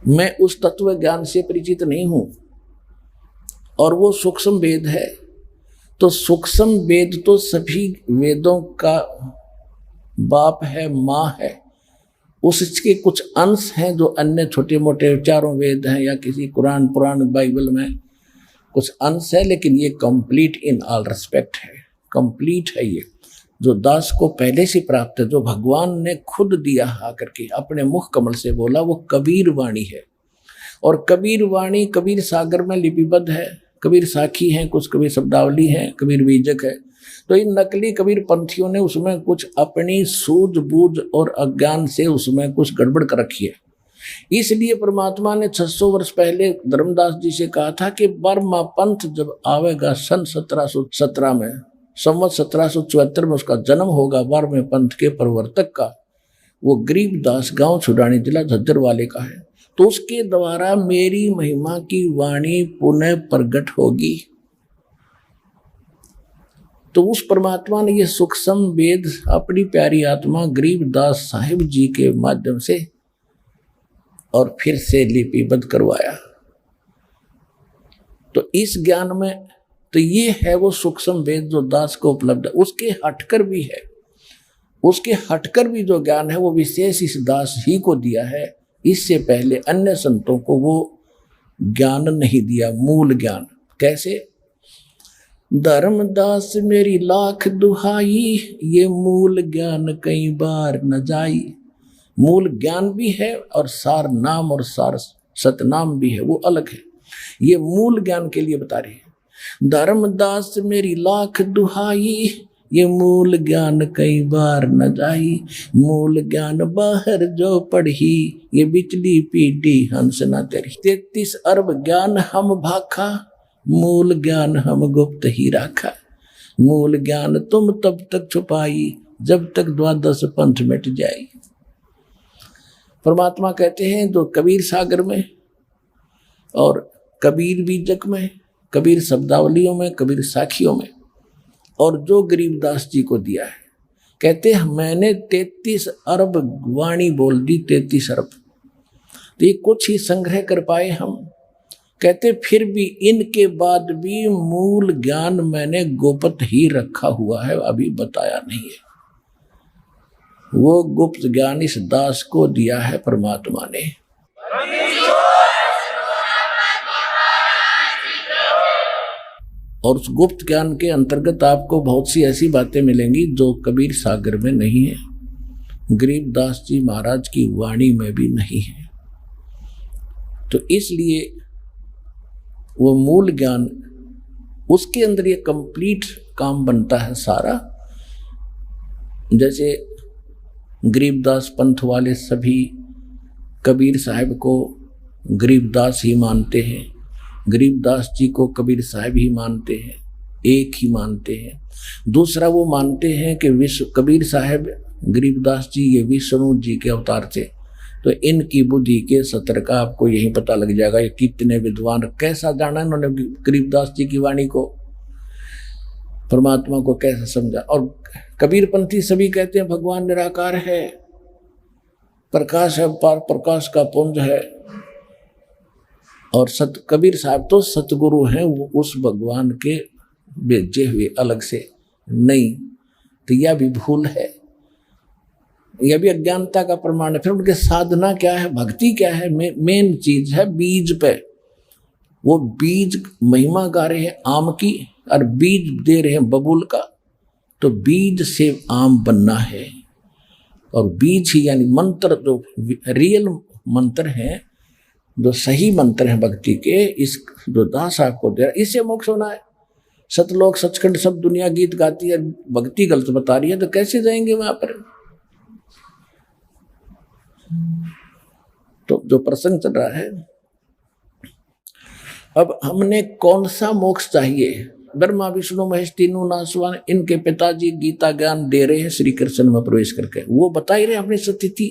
मैं उस तत्व ज्ञान से परिचित नहीं हूं और वो सूक्ष्म वेद है। तो सूक्ष्म वेद तो सभी वेदों का बाप है, मां है। उसके कुछ अंश हैं जो अन्य छोटे मोटे चारों वेद हैं या किसी कुरान पुराण बाइबल में कुछ अंश है, लेकिन ये कंप्लीट इन ऑल रिस्पेक्ट है, कंप्लीट है। ये जो दास को पहले से प्राप्त है, जो भगवान ने खुद दिया आकर के अपने मुख कमल से बोला, वो कबीर वाणी है। और कबीर वाणी कबीर सागर में लिपिबद्ध है। कबीर साखी हैं, कुछ कबीर शब्दावली हैं, कबीर बीजक है। तो इन नकली कबीर पंथियों ने उसमें कुछ अपनी सूझबूझ और अज्ञान से उसमें कुछ गड़बड़ कर रखी है। इसलिए परमात्मा ने 600 वर्ष पहले धर्मदास जी से कहा था कि बर्मा पंथ जब आवेगा सन 1717 में, संवत 1774 में उसका जन्म होगा, बर्मे पंथ के प्रवर्तक का, वो गरीबदास गांव छुड़ानी जिला झज्जर वाले का है। तो उसके द्वारा मेरी महिमा की वाणी पुनः प्रकट होगी। तो उस परमात्मा ने यह सूक्ष्म वेद अपनी प्यारी आत्मा गरीबदास साहिब जी के माध्यम से और फिर से लिपिबद्ध करवाया। तो इस ज्ञान में तो ये है वो सूक्ष्म वेद जो दास को उपलब्ध है। उसके हटकर भी है, उसके हटकर भी जो ज्ञान है वो विशेष इस दास ही को दिया है। इससे पहले अन्य संतों को वो ज्ञान नहीं दिया, मूल ज्ञान। कैसे? धर्मदास मेरी लाख दुहाई, ये मूल ज्ञान कई बार न जाई। मूल ज्ञान भी है और सार नाम और सार सतनाम भी है, वो अलग है। ये मूल ज्ञान के लिए बता रही है। धर्मदास मेरी लाख दुहाई, ये मूल ज्ञान कई बार न जाई। मूल ज्ञान बाहर जो पढ़ी, ये बिचली पीटी हंस न तेरी। 33 अरब ज्ञान हम भाखा, मूल ज्ञान हम गुप्त ही रखा। मूल ज्ञान तुम तब तक छुपाई, जब तक द्वादश पंथ मिट जाए। परमात्मा कहते हैं जो कबीर सागर में और कबीर बीजक में, कबीर शब्दावलियों में, कबीर साखियों में, और जो गरीबदास जी को दिया है, कहते हैं मैंने 33 अरब वाणी बोल दी, 33 अरब। तो ये कुछ ही संग्रह कर पाए हम। कहते फिर भी इनके बाद भी मूल ज्ञान मैंने गोपत ही रखा हुआ है, अभी बताया नहीं है। वो गुप्त ज्ञान इस दास को दिया है परमात्मा ने। और उस गुप्त ज्ञान के अंतर्गत आपको बहुत सी ऐसी बातें मिलेंगी जो कबीर सागर में नहीं है, गरीबदास जी महाराज की वाणी में भी नहीं है। तो इसलिए वो मूल ज्ञान, उसके अंदर ये कंप्लीट काम बनता है सारा। जैसे गरीबदास पंथ वाले सभी कबीर साहब को गरीबदास ही मानते हैं, गरीबदास जी को कबीर साहब ही मानते हैं, एक ही मानते हैं। दूसरा वो मानते हैं कि विश्व कबीर साहब गरीबदास जी ये विष्णु जी के अवतार थे। तो इनकी बुद्धि के सतर का आपको यही पता लग जाएगा ये कितने विद्वान, कैसा जाना इन्होंने गरीबदास जी की वाणी को, परमात्मा को कैसे समझा। और कबीरपंथी सभी कहते हैं भगवान निराकार है, प्रकाश है, प्रकाश का पुंज है। और कबीर साहब तो सतगुरु हैं, वो उस भगवान के भेजे हुए अलग से नहीं। तो यह भी भूल है, यह भी अज्ञानता का प्रमाण है। फिर उनके साधना क्या है, भक्ति क्या है, मेन चीज है बीज पे। वो बीज महिमा गा रहे हैं आम की और बीज दे रहे हैं बबूल का। तो बीज से आम बनना है, और बीज ही यानी मंत्र, जो रियल मंत्र है, जो सही मंत्र है भक्ति के, इस जो दास आपको दे रहा, इससे मोक्ष होना है। सतलोक सचखंड सब दुनिया गीत गाती है, भक्ति गलत बता रही है, तो कैसे जाएंगे वहां पर। तो जो प्रसंग चल रहा है, अब हमने कौन सा मोक्ष चाहिए। ब्रह्मा विष्णु महेश तीनों नासवान, इनके पिताजी गीता ज्ञान दे रहे हैं श्री कृष्ण में प्रवेश करके, वो बता ही रहे अपनी स्थिति।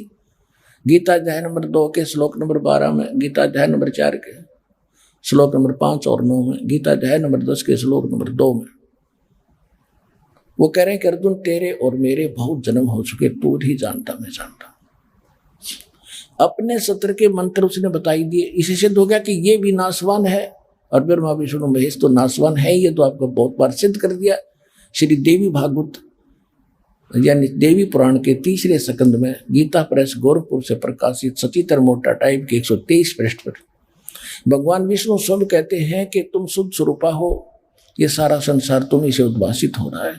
गीता अध्याय नंबर 2 के श्लोक नंबर 12 में, गीता अध्याय नंबर 4 के, श्लोक नंबर 5 और 9 में, गीता अध्याय नंबर 10 के श्लोक नंबर 2 में वो कह रहे हैं कि अर्जुन तेरे और मेरे बहुत जन्म हो चुके, तू ही जानता मैं जानता। अपने सत्र के मंत्र उसने बताई दिए। इसी सिद्ध हो गया कि ये भी नासवान है और ब्रह्मा विष्णु महेश तो नासवान है। ये तो आपको बहुत बार सिद्ध कर दिया। श्री देवी भागवत यानी देवी पुराण के 3रे स्कंद में गीता प्रेस गोरखपुर से प्रकाशित सचित्र मोटा टाइप के 123 पृष्ठ पर भगवान विष्णु स्वयं कहते हैं कि तुम शुद्ध स्वरूपा हो, ये सारा संसार तुम्हीं से उद्भासित हो रहा है।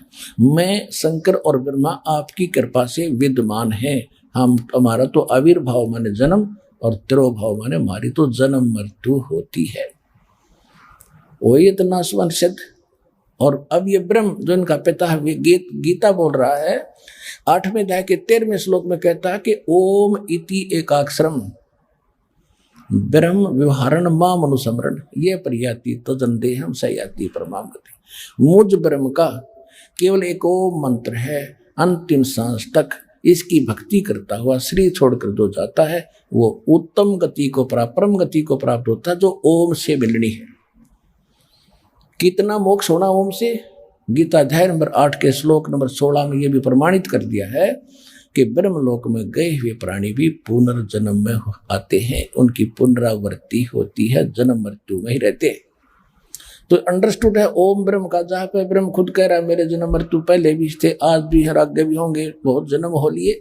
मैं शंकर और ब्रह्मा आपकी कृपा से विद्यमान है। हमारा तो आविर्भाव माने जन्म और तिरोभाव माने हमारी तो जन्म मृत्यु होती है। वही तो नासवान सिद्ध। और अब ये ब्रह्म जो इनका पिता है गीता बोल रहा है 8वें अध्याय के 13वें श्लोक में कहता है कि ओम इति एकाक्षरम ब्रह्म व्यवहारण माम अनुसमरण ये परियाति तजन देहम सयाति परमाम गति। मुझ ब्रह्म का केवल एक ओम मंत्र है, अंतिम सांस तक इसकी भक्ति करता हुआ शरीर छोड़कर जो जाता है वो उत्तम गति को प्राप्त, परम गति को प्राप्त होता है, जो ओम से मिलनी है। कितना मोक्ष होना ओम से, गीता अध्याय नंबर 8 के श्लोक नंबर 16 में ये भी प्रमाणित कर दिया है कि ब्रह्मलोक में गए हुए प्राणी भी पुनर्जन्म में आते हैं, उनकी पुनरावृत्ति होती है, जन्म मृत्यु में ही रहते हैं। तो अंडरस्टूड है ओम ब्रह्म का, जहाँ पे ब्रह्म खुद कह रहा है मेरे जन्म मृत्यु पहले भी थे, आज भी हर आगे भी होंगे, बहुत जन्म हो लिए।